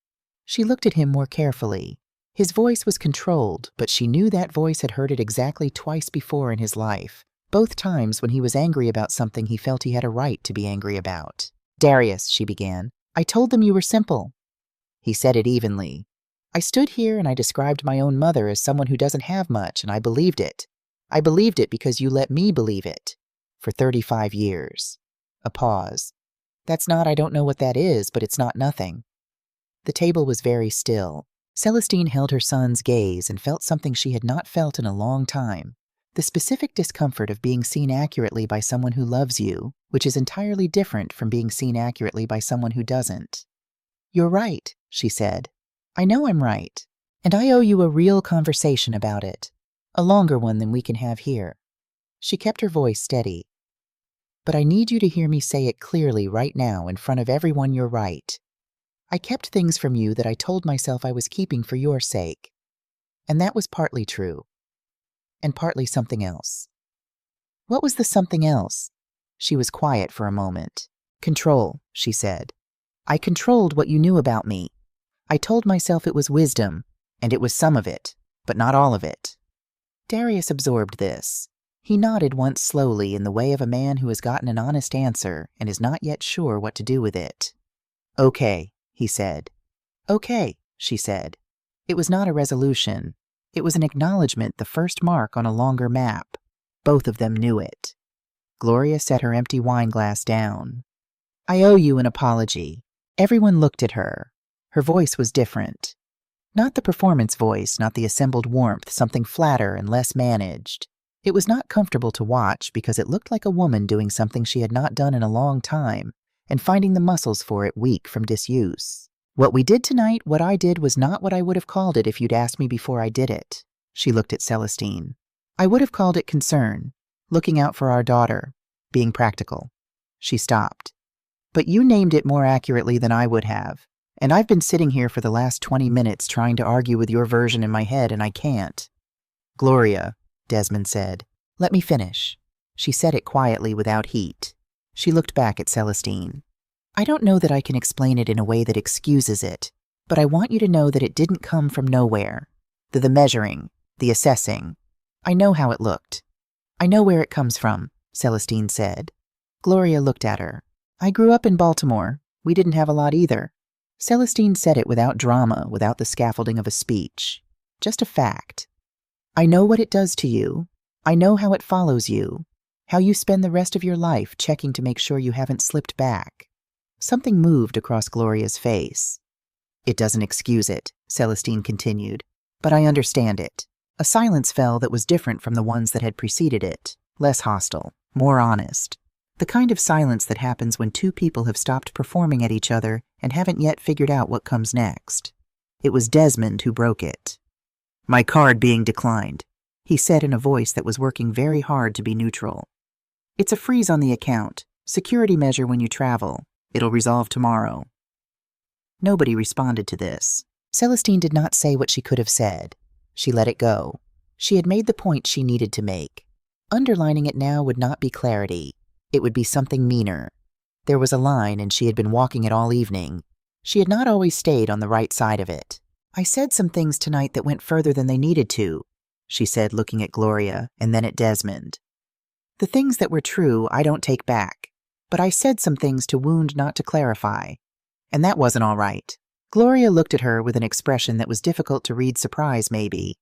She looked at him more carefully. His voice was controlled, but she knew that voice had heard it exactly twice before in his life, both times when he was angry about something he felt he had a right to be angry about. "Darius," she began, "I told them you were simple." He said it evenly. "I stood here and I described my own mother as someone who doesn't have much, and I believed it. I believed it because you let me believe it. For 35 years. A pause. "That's not, I don't know what that is, but it's not nothing." The table was very still. Celestine held her son's gaze and felt something she had not felt in a long time. The specific discomfort of being seen accurately by someone who loves you, which is entirely different from being seen accurately by someone who doesn't. "You're right," she said. "I know I'm right. And I owe you a real conversation about it. A longer one than we can have here." She kept her voice steady. "But I need you to hear me say it clearly right now in front of everyone you're right. I kept things from you that I told myself I was keeping for your sake. And that was partly true. And partly something else." "What was the something else?" She was quiet for a moment. "Control," she said. "I controlled what you knew about me. I told myself it was wisdom, and it was some of it, but not all of it." Darius absorbed this. He nodded once slowly in the way of a man who has gotten an honest answer and is not yet sure what to do with it. "Okay," he said. "Okay," she said. It was not a resolution. It was an acknowledgement, the first mark on a longer map. Both of them knew it. Gloria set her empty wine glass down. "I owe you an apology." Everyone looked at her. Her voice was different. Not the performance voice, not the assembled warmth, something flatter and less managed. It was not comfortable to watch because it looked like a woman doing something she had not done in a long time and finding the muscles for it weak from disuse. "What we did tonight, what I did, was not what I would have called it if you'd asked me before I did it." She looked at Celestine. "I would have called it concern, looking out for our daughter, being practical." She stopped. "But you named it more accurately than I would have. And I've been sitting here for the last 20 minutes trying to argue with your version in my head, and I can't." "Gloria," Desmond said. "Let me finish." She said it quietly without heat. She looked back at Celestine. "I don't know that I can explain it in a way that excuses it, but I want you to know that it didn't come from nowhere. The measuring, the assessing. I know how it looked. I know where it comes from," Celestine said. Gloria looked at her. "I grew up in Baltimore. We didn't have a lot either." Celestine said it without drama, without the scaffolding of a speech. Just a fact. "I know what it does to you. I know how it follows you, how you spend the rest of your life checking to make sure you haven't slipped back." Something moved across Gloria's face. "It doesn't excuse it," Celestine continued, "but I understand it." A silence fell that was different from the ones that had preceded it, less hostile, more honest. The kind of silence that happens when two people have stopped performing at each other and haven't yet figured out what comes next. It was Desmond who broke it. "My card being declined," he said in a voice that was working very hard to be neutral. "It's a freeze on the account, security measure when you travel. It'll resolve tomorrow." Nobody responded to this. Celestine did not say what she could have said. She let it go. She had made the point she needed to make. Underlining it now would not be clarity. It would be something meaner. There was a line, and she had been walking it all evening. She had not always stayed on the right side of it. "I said some things tonight that went further than they needed to," she said, looking at Gloria and then at Desmond. "The things that were true I don't take back, but I said some things to wound, not to clarify. And that wasn't all right." Gloria looked at her with an expression that was difficult to read: surprise, maybe,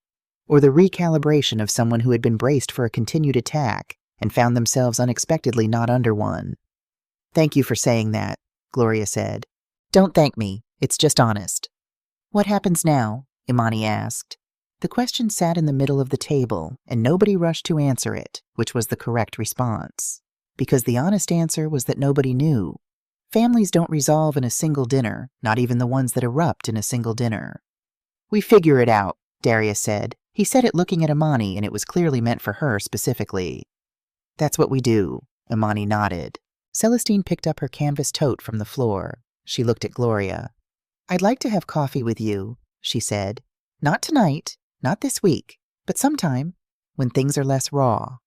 or the recalibration of someone who had been braced for a continued attack and found themselves unexpectedly not under one. "Thank you for saying that," Gloria said. "Don't thank me. It's just honest." "What happens now?" Imani asked. The question sat in the middle of the table, and nobody rushed to answer it, which was the correct response. Because the honest answer was that nobody knew. Families don't resolve in a single dinner, not even the ones that erupt in a single dinner. "We figure it out," Darius said. He said it looking at Imani, and it was clearly meant for her specifically. "That's what we do," Imani nodded. Celestine picked up her canvas tote from the floor. She looked at Gloria. "I'd like to have coffee with you," she said. "Not tonight, not this week, but sometime, when things are less raw."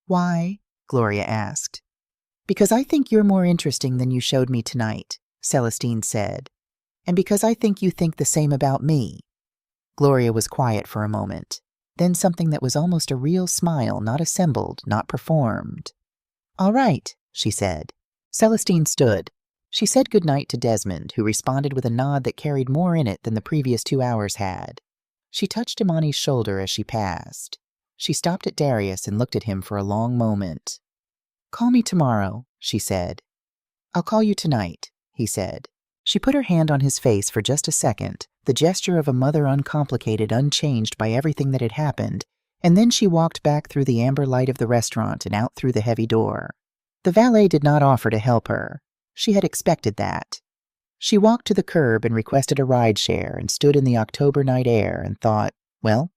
"Why?" Gloria asked. "Because I think you're more interesting than you showed me tonight," Celestine said. "And because I think you think the same about me." Gloria was quiet for a moment. Then something that was almost a real smile, not assembled, not performed. "All right," she said. Celestine stood. She said goodnight to Desmond, who responded with a nod that carried more in it than the previous 2 hours had. She touched Imani's shoulder as she passed. She stopped at Darius and looked at him for a long moment. "Call me tomorrow," she said. "I'll call you tonight," he said. She put her hand on his face for just a second, the gesture of a mother uncomplicated, unchanged by everything that had happened, and then she walked back through the amber light of the restaurant and out through the heavy door. The valet did not offer to help her. She had expected that. She walked to the curb and requested a ride share and stood in the October night air and thought, well,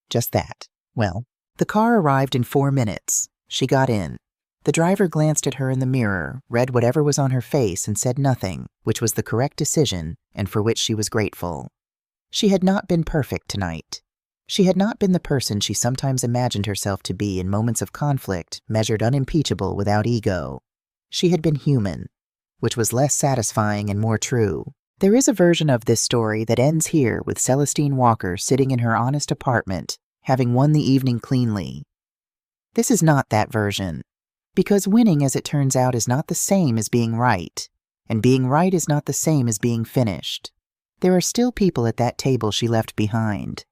just that. Well, the car arrived in 4 minutes. She got in. The driver glanced at her in the mirror, read whatever was on her face, and said nothing, which was the correct decision and for which she was grateful. She had not been perfect tonight. She had not been the person she sometimes imagined herself to be in moments of conflict, measured unimpeachable without ego. She had been human, which was less satisfying and more true. There is a version of this story that ends here with Celestine Walker sitting in her honest apartment, having won the evening cleanly. This is not that version. Because winning, as it turns out, is not the same as being right, and being right is not the same as being finished. There are still people at that table she left behind,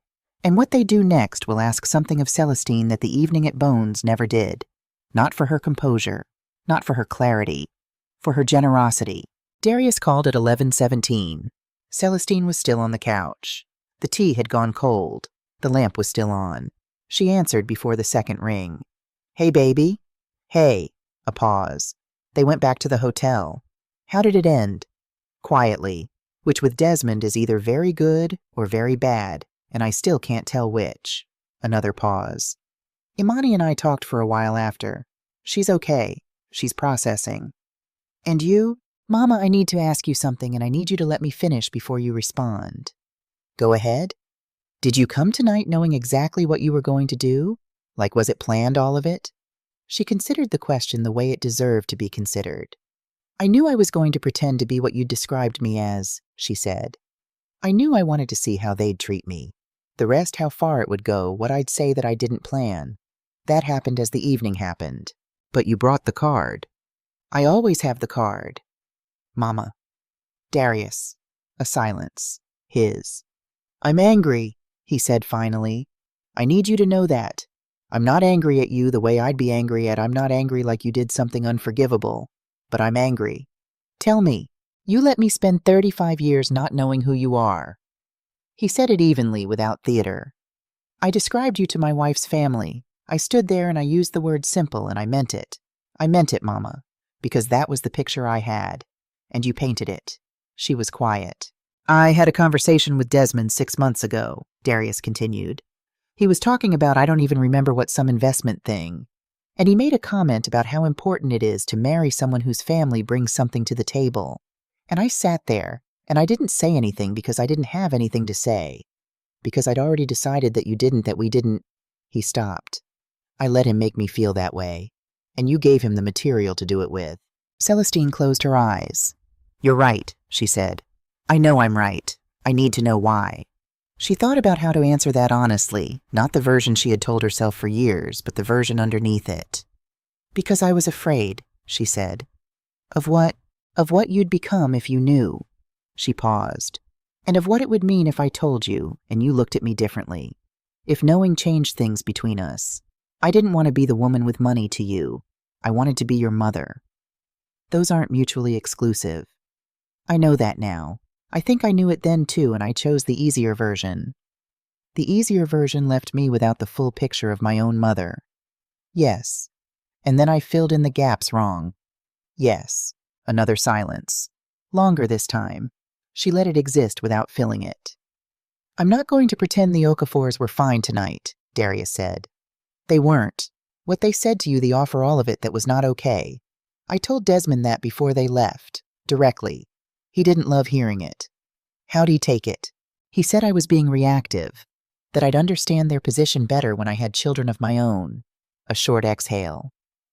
and what they do next will ask something of Celestine that the evening at Bones never did. Not for her composure, not for her clarity, for her generosity. Darius called at 11:17. Celestine was still on the couch. The tea had gone cold. The lamp was still on. She answered before the second ring. "Hey, baby." "Hey." A pause. They went back to the hotel. "How did it end?" "Quietly, which with Desmond is either very good or very bad, and I still can't tell which." Another pause. "Imani and I talked for a while after. She's okay. She's processing." "And you?" "Mama, I need to ask you something, and I need you to let me finish before you respond." "Go ahead." "Did you come tonight knowing exactly what you were going to do? Like, was it planned, all of it?" She considered the question the way it deserved to be considered. "I knew I was going to pretend to be what you described me as," she said. "I knew I wanted to see how they'd treat me. The rest, how far it would go, what I'd say that I didn't plan. That happened as the evening happened. But you brought the card." "I always have the card." "Mama." "Darius." A silence. His. "I'm angry," he said finally. "I need you to know that. I'm not angry at you the way I'd be angry at I'm not angry like you did something unforgivable. But I'm angry. Tell me. You let me spend 35 years not knowing who you are." He said it evenly, without theater. "I described you to my wife's family. I stood there and I used the word simple, and I meant it. I meant it, Mama, because that was the picture I had. And you painted it." She was quiet. "I had a conversation with Desmond 6 months ago," Darius continued. "He was talking about I don't even remember what some investment thing. And he made a comment about how important it is to marry someone whose family brings something to the table. And I sat there, and I didn't say anything because I didn't have anything to say. Because I'd already decided that you didn't, that we didn't." He stopped. "I let him make me feel that way." and you gave him the material to do it with. Celestine closed her eyes. You're right, she said. I know I'm right. I need to know why. She thought about how to answer that honestly, not the version she had told herself for years, but the version underneath it. Because I was afraid, she said. Of what? Of what you'd become if you knew. She paused. And of what it would mean if I told you, and you looked at me differently. If knowing changed things between us. I didn't want to be the woman with money to you. I wanted to be your mother. Those aren't mutually exclusive. I know that now. I think I knew it then too, and I chose the easier version. The easier version left me without the full picture of my own mother. Yes. And then I filled in the gaps wrong. Yes. Another silence. Longer this time. She let it exist without filling it. I'm not going to pretend the Okafors were fine tonight, Darius said. They weren't. What they said to you, the offer all of it that was not okay. I told Desmond that before they left, directly. He didn't love hearing it. How'd he take it? He said I was being reactive, that I'd understand their position better when I had children of my own. A short exhale.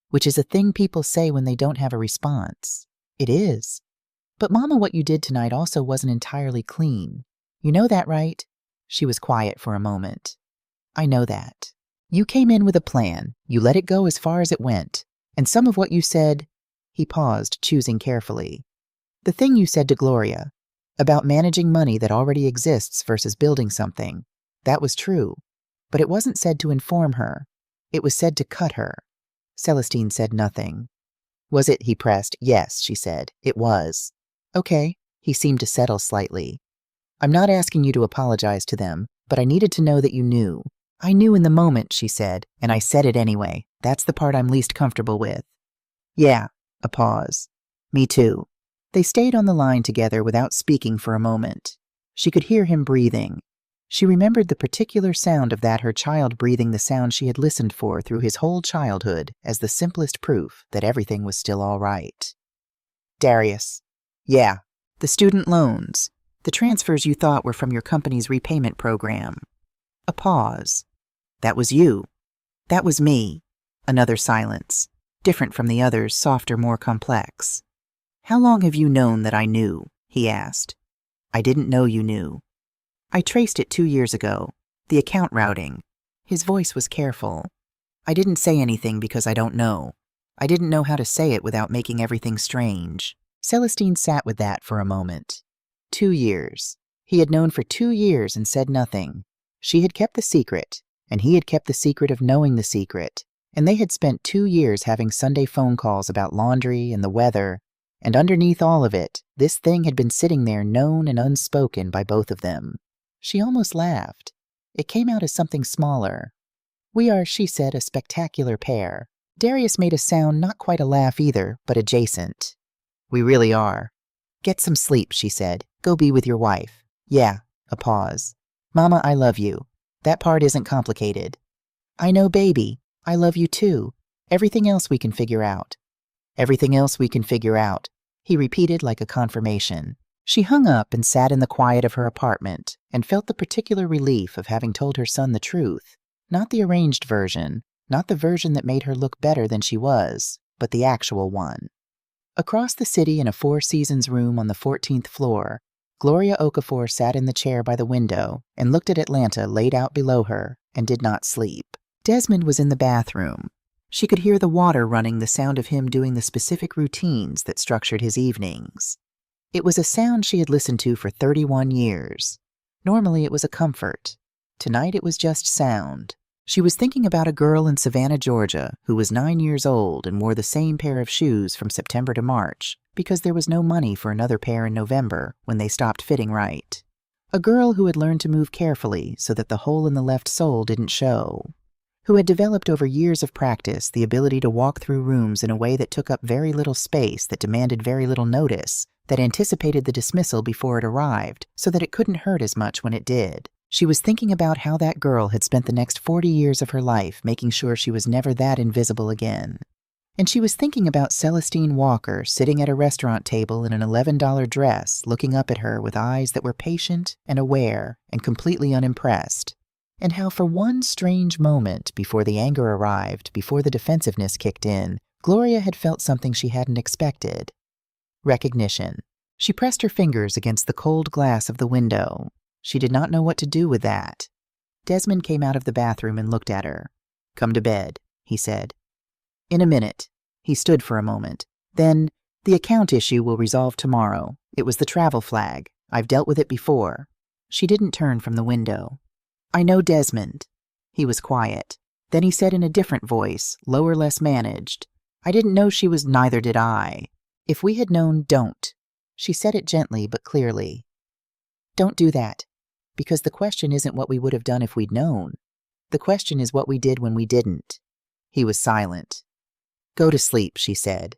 Which is a thing people say when they don't have a response. It is. But Mama, what you did tonight also wasn't entirely clean. You know that, right? She was quiet for a moment. I know that. You came in with a plan. You let it go as far as it went. And some of what you said... He paused, choosing carefully. The thing you said to Gloria, about managing money that already exists versus building something, that was true. But it wasn't said to inform her. It was said to cut her. Celestine said nothing. Was it? He pressed. Yes, she said. It was. Okay. He seemed to settle slightly. I'm not asking you to apologize to them, but I needed to know that you knew. I knew in the moment, she said, and I said it anyway. That's the part I'm least comfortable with. Yeah. A pause. Me too. They stayed on the line together without speaking for a moment. She could hear him breathing. She remembered the particular sound of that, her child breathing, the sound she had listened for through his whole childhood as the simplest proof that everything was still all right. Darius. Yeah. The student loans. The transfers you thought were from your company's repayment program. A pause. That was you. That was me. Another silence. Different from the others, softer, more complex. How long have you known that I knew? He asked. I didn't know you knew. I traced it 2 years ago. The account routing. His voice was careful. I didn't say anything because I don't know. I didn't know how to say it without making everything strange. Celestine sat with that for a moment. 2 years. He had known for 2 years and said nothing. She had kept the secret, and he had kept the secret of knowing the secret, and they had spent 2 years having Sunday phone calls about laundry and the weather, and underneath all of it, this thing had been sitting there known and unspoken by both of them. She almost laughed. It came out as something smaller. We are, she said, a spectacular pair. Darius made a sound, not quite a laugh either, but adjacent. We really are. Get some sleep, she said. Go be with your wife. Yeah. A pause. Mama, I love you. That part isn't complicated. I know, baby. I love you too. Everything else we can figure out. Everything else we can figure out, he repeated like a confirmation. She hung up and sat in the quiet of her apartment and felt the particular relief of having told her son the truth. Not the arranged version, not the version that made her look better than she was, but the actual one. Across the city in a Four Seasons room on the 14th floor, Gloria Okafor sat in the chair by the window and looked at Atlanta laid out below her and did not sleep. Desmond was in the bathroom. She could hear the water running, the sound of him doing the specific routines that structured his evenings. It was a sound she had listened to for 31 years. Normally it was a comfort. Tonight it was just sound. She was thinking about a girl in Savannah, Georgia, who was 9 years old and wore the same pair of shoes from September to March because there was no money for another pair in November when they stopped fitting right. A girl who had learned to move carefully so that the hole in the left sole didn't show. Who had developed over years of practice the ability to walk through rooms in a way that took up very little space, that demanded very little notice, that anticipated the dismissal before it arrived so that it couldn't hurt as much when it did. She was thinking about how that girl had spent the next 40 years of her life making sure she was never that invisible again. And she was thinking about Celestine Walker sitting at a restaurant table in an $11 dress, looking up at her with eyes that were patient and aware and completely unimpressed. And how for one strange moment before the anger arrived, before the defensiveness kicked in, Gloria had felt something she hadn't expected. Recognition. She pressed her fingers against the cold glass of the window. She did not know what to do with that. Desmond came out of the bathroom and looked at her. "Come to bed," he said. "In a minute." He stood for a moment. Then, "The account issue will resolve tomorrow. It was the travel flag. I've dealt with it before." She didn't turn from the window. "I know Desmond." He was quiet. Then he said in a different voice, lower, less managed, "I didn't know she was." "Neither did I. If we had known, don't." She said it gently but clearly. "Don't do that. Because the question isn't what we would have done if we'd known. The question is what we did when we didn't." He was silent. "Go to sleep," she said.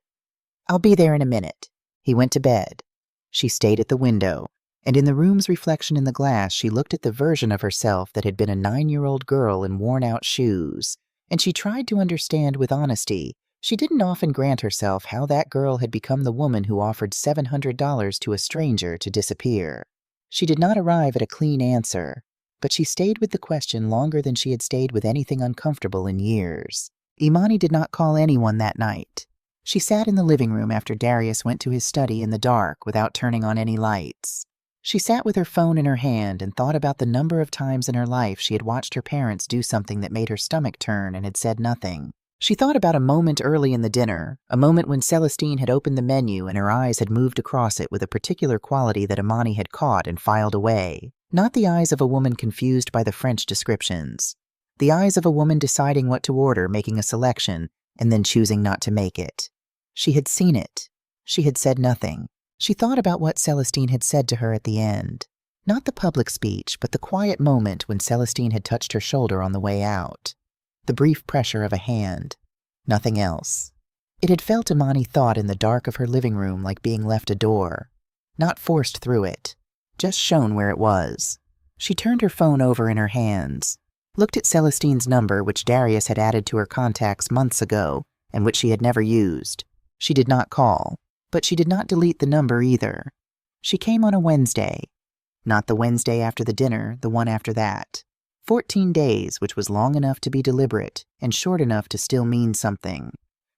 "I'll be there in a minute." He went to bed. She stayed at the window, and in the room's reflection in the glass she looked at the version of herself that had been a 9-year-old girl in worn-out shoes, and she tried to understand with honesty. She didn't often grant herself how that girl had become the woman who offered $700 to a stranger to disappear. She did not arrive at a clean answer, but she stayed with the question longer than she had stayed with anything uncomfortable in years. Imani did not call anyone that night. She sat in the living room after Darius went to his study in the dark without turning on any lights. She sat with her phone in her hand and thought about the number of times in her life she had watched her parents do something that made her stomach turn and had said nothing. She thought about a moment early in the dinner, a moment when Celestine had opened the menu and her eyes had moved across it with a particular quality that Imani had caught and filed away. Not the eyes of a woman confused by the French descriptions. The eyes of a woman deciding what to order, making a selection, and then choosing not to make it. She had seen it. She had said nothing. She thought about what Celestine had said to her at the end. Not the public speech, but the quiet moment when Celestine had touched her shoulder on the way out. The brief pressure of a hand. Nothing else. It had felt, Imani thought, in the dark of her living room like being left a door. Not forced through it. Just shown where it was. She turned her phone over in her hands. Looked at Celestine's number, which Darius had added to her contacts months ago, and which she had never used. She did not call, but she did not delete the number either. She came on a Wednesday. Not the Wednesday after the dinner, the one after that. 14 days, which was long enough to be deliberate, and short enough to still mean something.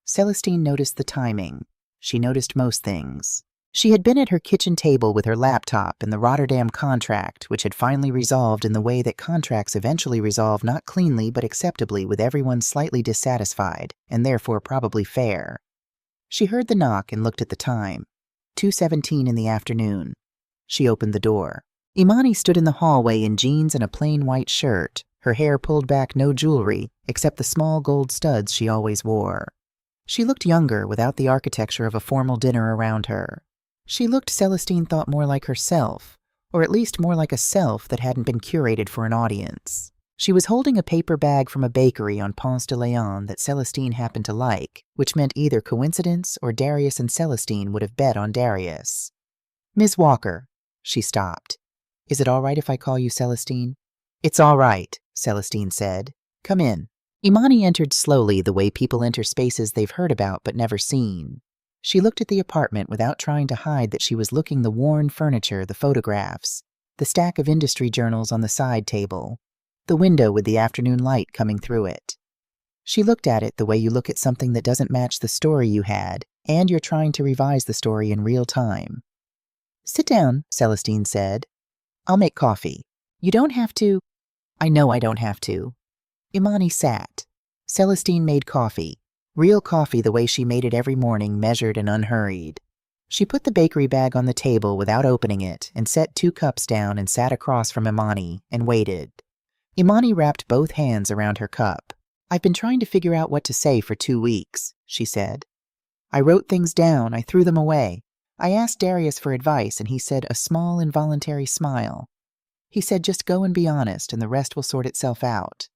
Celestine noticed the timing. She noticed most things. She had been at her kitchen table with her laptop and the Rotterdam contract, which had finally resolved in the way that contracts eventually resolve, not cleanly but acceptably, with everyone slightly dissatisfied, and therefore probably fair. She heard the knock and looked at the time. 2:17 in the afternoon. She opened the door. Imani stood in the hallway in jeans and a plain white shirt, her hair pulled back, no jewelry, except the small gold studs she always wore. She looked younger without the architecture of a formal dinner around her. She looked, Celestine thought, more like herself, or at least more like a self that hadn't been curated for an audience. She was holding a paper bag from a bakery on Ponce de Leon that Celestine happened to like, which meant either coincidence or Darius and Celestine would have bet on Darius. "Ms. Walker," she stopped. "Is it all right if I call you Celestine?" "It's all right," Celestine said. "Come in." Imani entered slowly, the way people enter spaces they've heard about but never seen. She looked at the apartment without trying to hide that she was looking the worn furniture, the photographs, the stack of industry journals on the side table, the window with the afternoon light coming through it. She looked at it the way you look at something that doesn't match the story you had, and you're trying to revise the story in real time. "Sit down," Celestine said. "I'll make coffee. You don't have to." "I know I don't have to." Imani sat. Celestine made coffee. Real coffee the way she made it every morning, measured and unhurried. She put the bakery bag on the table without opening it and set 2 cups down and sat across from Imani and waited. Imani wrapped both hands around her cup. "I've been trying to figure out what to say for 2 weeks, she said. "I wrote things down, I threw them away. I asked Darius for advice and he said a small involuntary smile. He said just go and be honest and the rest will sort itself out.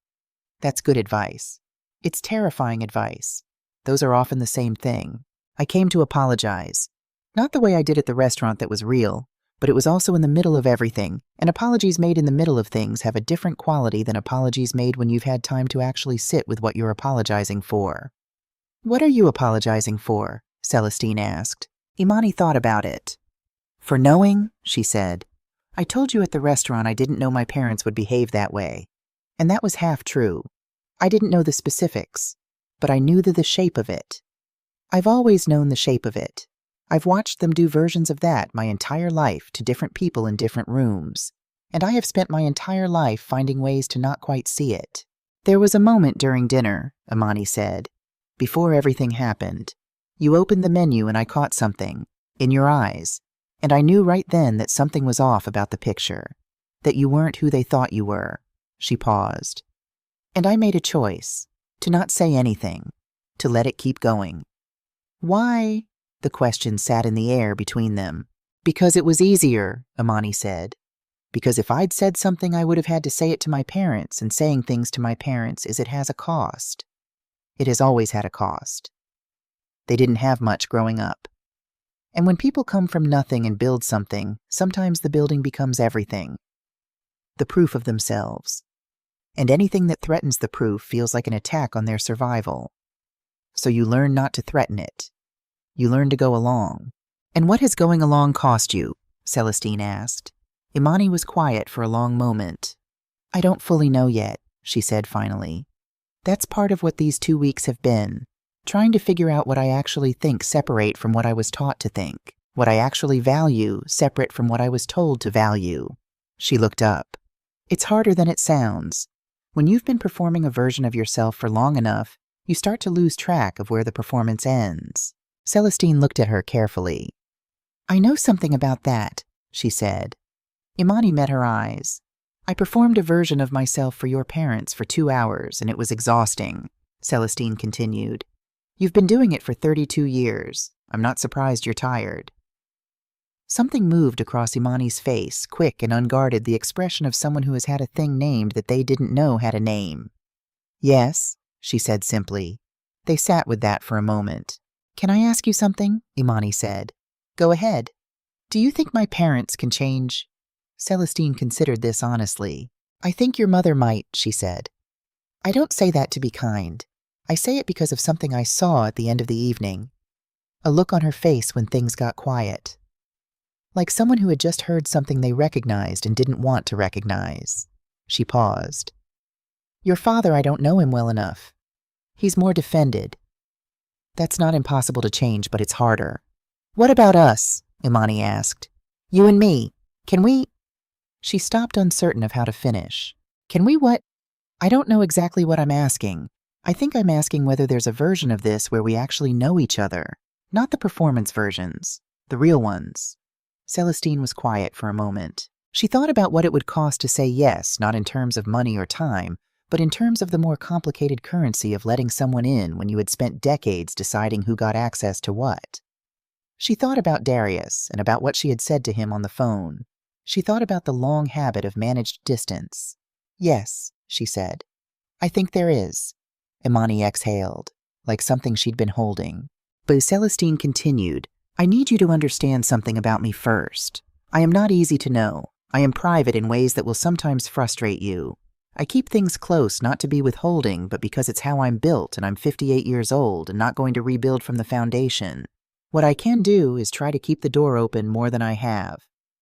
That's good advice. It's terrifying advice. Those are often the same thing. I came to apologize. Not the way I did at the restaurant that was real, but it was also in the middle of everything, and apologies made in the middle of things have a different quality than apologies made when you've had time to actually sit with what you're apologizing for." "What are you apologizing for?" Celestine asked. Imani thought about it. "For knowing," she said. "I told you at the restaurant I didn't know my parents would behave that way. And that was half true. I didn't know the specifics, but I knew the shape of it. I've always known the shape of it. I've watched them do versions of that my entire life to different people in different rooms, and I have spent my entire life finding ways to not quite see it. There was a moment during dinner, Imani said, before everything happened. You opened the menu and I caught something, in your eyes, and I knew right then that something was off about the picture, that you weren't who they thought you were. She paused. And I made a choice, to not say anything, to let it keep going. Why? The question sat in the air between them. Because it was easier, Imani said. Because if I'd said something, I would have had to say it to my parents, and saying things to my parents it has a cost. It has always had a cost. They didn't have much growing up. And when people come from nothing and build something, sometimes the building becomes everything. The proof of themselves. And anything that threatens the proof feels like an attack on their survival. So you learn not to threaten it. You learn to go along. And what has going along cost you? Celestine asked. Imani was quiet for a long moment. I don't fully know yet, she said finally. That's part of what these 2 weeks have been. Trying to figure out what I actually think separate from what I was taught to think. What I actually value separate from what I was told to value. She looked up. It's harder than it sounds. When you've been performing a version of yourself for long enough, you start to lose track of where the performance ends. Celestine looked at her carefully. I know something about that, she said. Imani met her eyes. I performed a version of myself for your parents for 2 hours, and it was exhausting, Celestine continued. You've been doing it for 32 years. I'm not surprised you're tired. Something moved across Imani's face, quick and unguarded, the expression of someone who has had a thing named that they didn't know had a name. Yes, she said simply. They sat with that for a moment. Can I ask you something? Imani said. Go ahead. Do you think my parents can change? Celestine considered this honestly. I think your mother might, she said. I don't say that to be kind. I say it because of something I saw at the end of the evening. A look on her face when things got quiet. Like someone who had just heard something they recognized and didn't want to recognize. She paused. Your father, I don't know him well enough. He's more defended. That's not impossible to change, but it's harder. What about us? Imani asked. You and me. Can we? She stopped, uncertain of how to finish. Can we what? I don't know exactly what I'm asking. I think I'm asking whether there's a version of this where we actually know each other. Not the performance versions. The real ones. Celestine was quiet for a moment. She thought about what it would cost to say yes, not in terms of money or time, but in terms of the more complicated currency of letting someone in when you had spent decades deciding who got access to what. She thought about Darius and about what she had said to him on the phone. She thought about the long habit of managed distance. Yes, she said. I think there is. Imani exhaled, like something she'd been holding. But Celestine continued, I need you to understand something about me first. I am not easy to know. I am private in ways that will sometimes frustrate you. I keep things close not to be withholding, but because it's how I'm built and I'm 58 years old and not going to rebuild from the foundation. What I can do is try to keep the door open more than I have.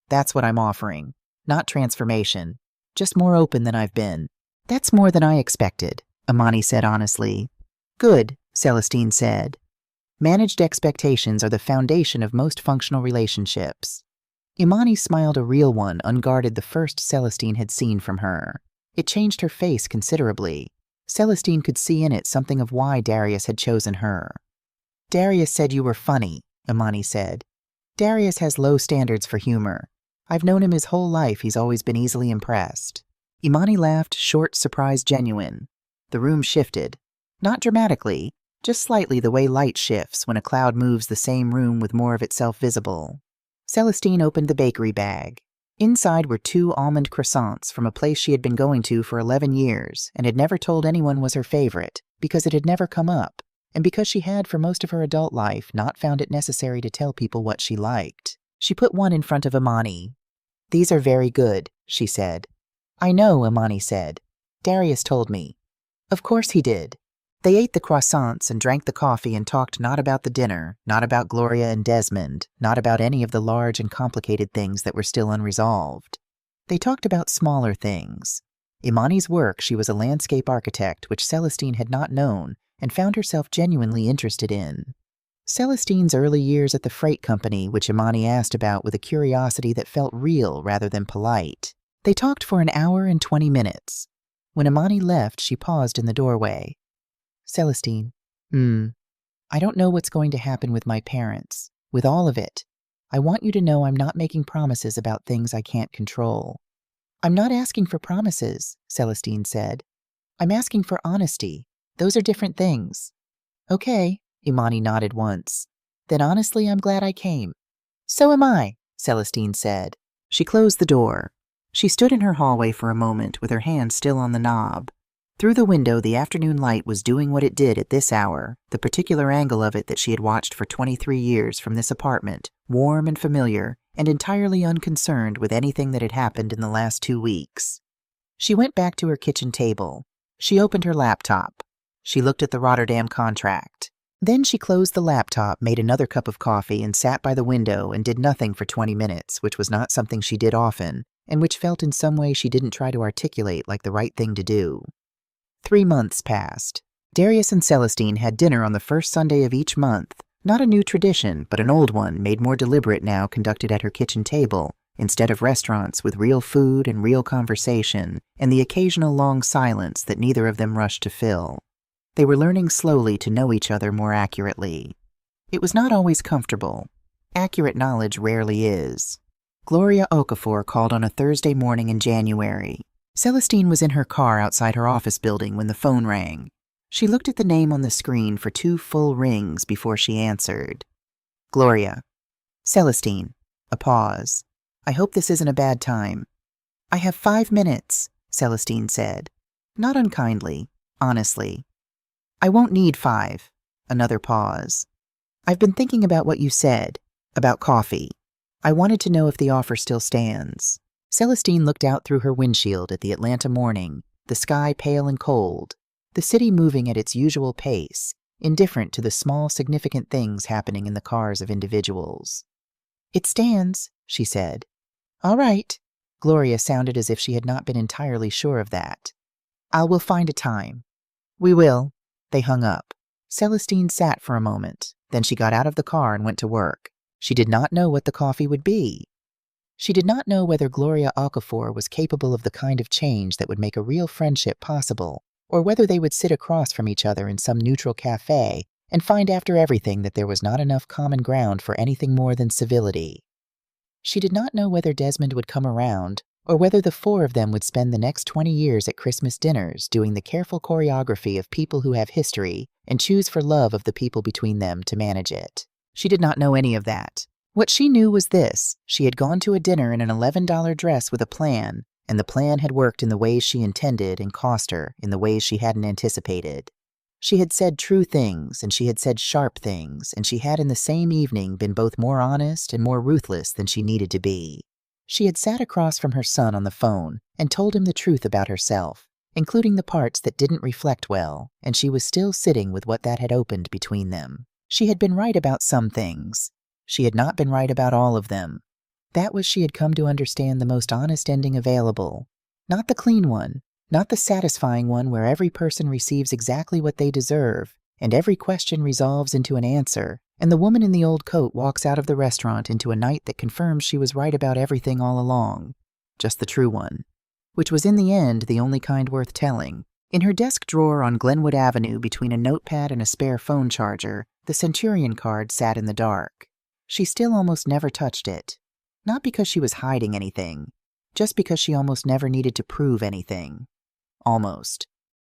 That's what I'm offering. Not transformation. Just more open than I've been. That's more than I expected, Imani said honestly. Good, Celestine said. Managed expectations are the foundation of most functional relationships. Imani smiled, a real one, unguarded, the first Celestine had seen from her. It changed her face considerably. Celestine could see in it something of why Darius had chosen her. Darius said you were funny, Imani said. Darius has low standards for humor. I've known him his whole life. He's always been easily impressed. Imani laughed, short, surprised, genuine. The room shifted. Not dramatically, just slightly, the way light shifts when a cloud moves the same room with more of itself visible. Celestine opened the bakery bag. Inside were 2 almond croissants from a place she had been going to for 11 years and had never told anyone was her favorite, because it had never come up, and because she had, for most of her adult life, not found it necessary to tell people what she liked. She put one in front of Imani. These are very good, she said. I know, Imani said. Darius told me. Of course he did. They ate the croissants and drank the coffee and talked not about the dinner, not about Gloria and Desmond, not about any of the large and complicated things that were still unresolved. They talked about smaller things. Imani's work, she was a landscape architect, which Celestine had not known and found herself genuinely interested in. Celestine's early years at the freight company, which Imani asked about with a curiosity that felt real rather than polite. They talked for an hour and 20 minutes. When Imani left, she paused in the doorway. Celestine, I don't know what's going to happen with my parents, with all of it. I want you to know I'm not making promises about things I can't control. I'm not asking for promises, Celestine said. I'm asking for honesty. Those are different things. Okay, Imani nodded once. Then honestly, I'm glad I came. So am I, Celestine said. She closed the door. She stood in her hallway for a moment with her hand still on the knob. Through the window, the afternoon light was doing what it did at this hour, the particular angle of it that she had watched for 23 years from this apartment, warm and familiar, and entirely unconcerned with anything that had happened in the last 2 weeks. She went back to her kitchen table. She opened her laptop. She looked at the Rotterdam contract. Then she closed the laptop, made another cup of coffee, and sat by the window and did nothing for 20 minutes, which was not something she did often, and which felt in some way she didn't try to articulate like the right thing to do. 3 months passed. Darius and Celestine had dinner on the first Sunday of each month, not a new tradition, but an old one made more deliberate now, conducted at her kitchen table, instead of restaurants with real food and real conversation, and the occasional long silence that neither of them rushed to fill. They were learning slowly to know each other more accurately. It was not always comfortable. Accurate knowledge rarely is. Gloria Okafor called on a Thursday morning in January. Celestine was in her car outside her office building when the phone rang. She looked at the name on the screen for 2 full rings before she answered. Gloria. Celestine. A pause. I hope this isn't a bad time. I have 5 minutes, Celestine said. Not unkindly, honestly. I won't need 5. Another pause. I've been thinking about what you said, about coffee. I wanted to know if the offer still stands. Celestine looked out through her windshield at the Atlanta morning, the sky pale and cold, the city moving at its usual pace, indifferent to the small, significant things happening in the cars of individuals. It stands, she said. All right. Gloria sounded as if she had not been entirely sure of that. We'll find a time. We will. They hung up. Celestine sat for a moment. Then she got out of the car and went to work. She did not know what the coffee would be. She did not know whether Gloria Okafor was capable of the kind of change that would make a real friendship possible, or whether they would sit across from each other in some neutral cafe and find after everything that there was not enough common ground for anything more than civility. She did not know whether Desmond would come around, or whether the 4 of them would spend the next 20 years at Christmas dinners doing the careful choreography of people who have history and choose for love of the people between them to manage it. She did not know any of that. What she knew was this: she had gone to a dinner in an $11 dress with a plan, and the plan had worked in the ways she intended and cost her in the ways she hadn't anticipated. She had said true things, and she had said sharp things, and she had in the same evening been both more honest and more ruthless than she needed to be. She had sat across from her son on the phone and told him the truth about herself, including the parts that didn't reflect well, and she was still sitting with what that had opened between them. She had been right about some things. She had not been right about all of them. That was, she had come to understand, the most honest ending available. Not the clean one, not the satisfying one where every person receives exactly what they deserve, and every question resolves into an answer, and the woman in the old coat walks out of the restaurant into a night that confirms she was right about everything all along. Just the true one, which was in the end the only kind worth telling. In her desk drawer on Glenwood Avenue, between a notepad and a spare phone charger, the Centurion card sat in the dark. She still almost never touched it. Not because she was hiding anything, just because she almost never needed to prove anything. Almost.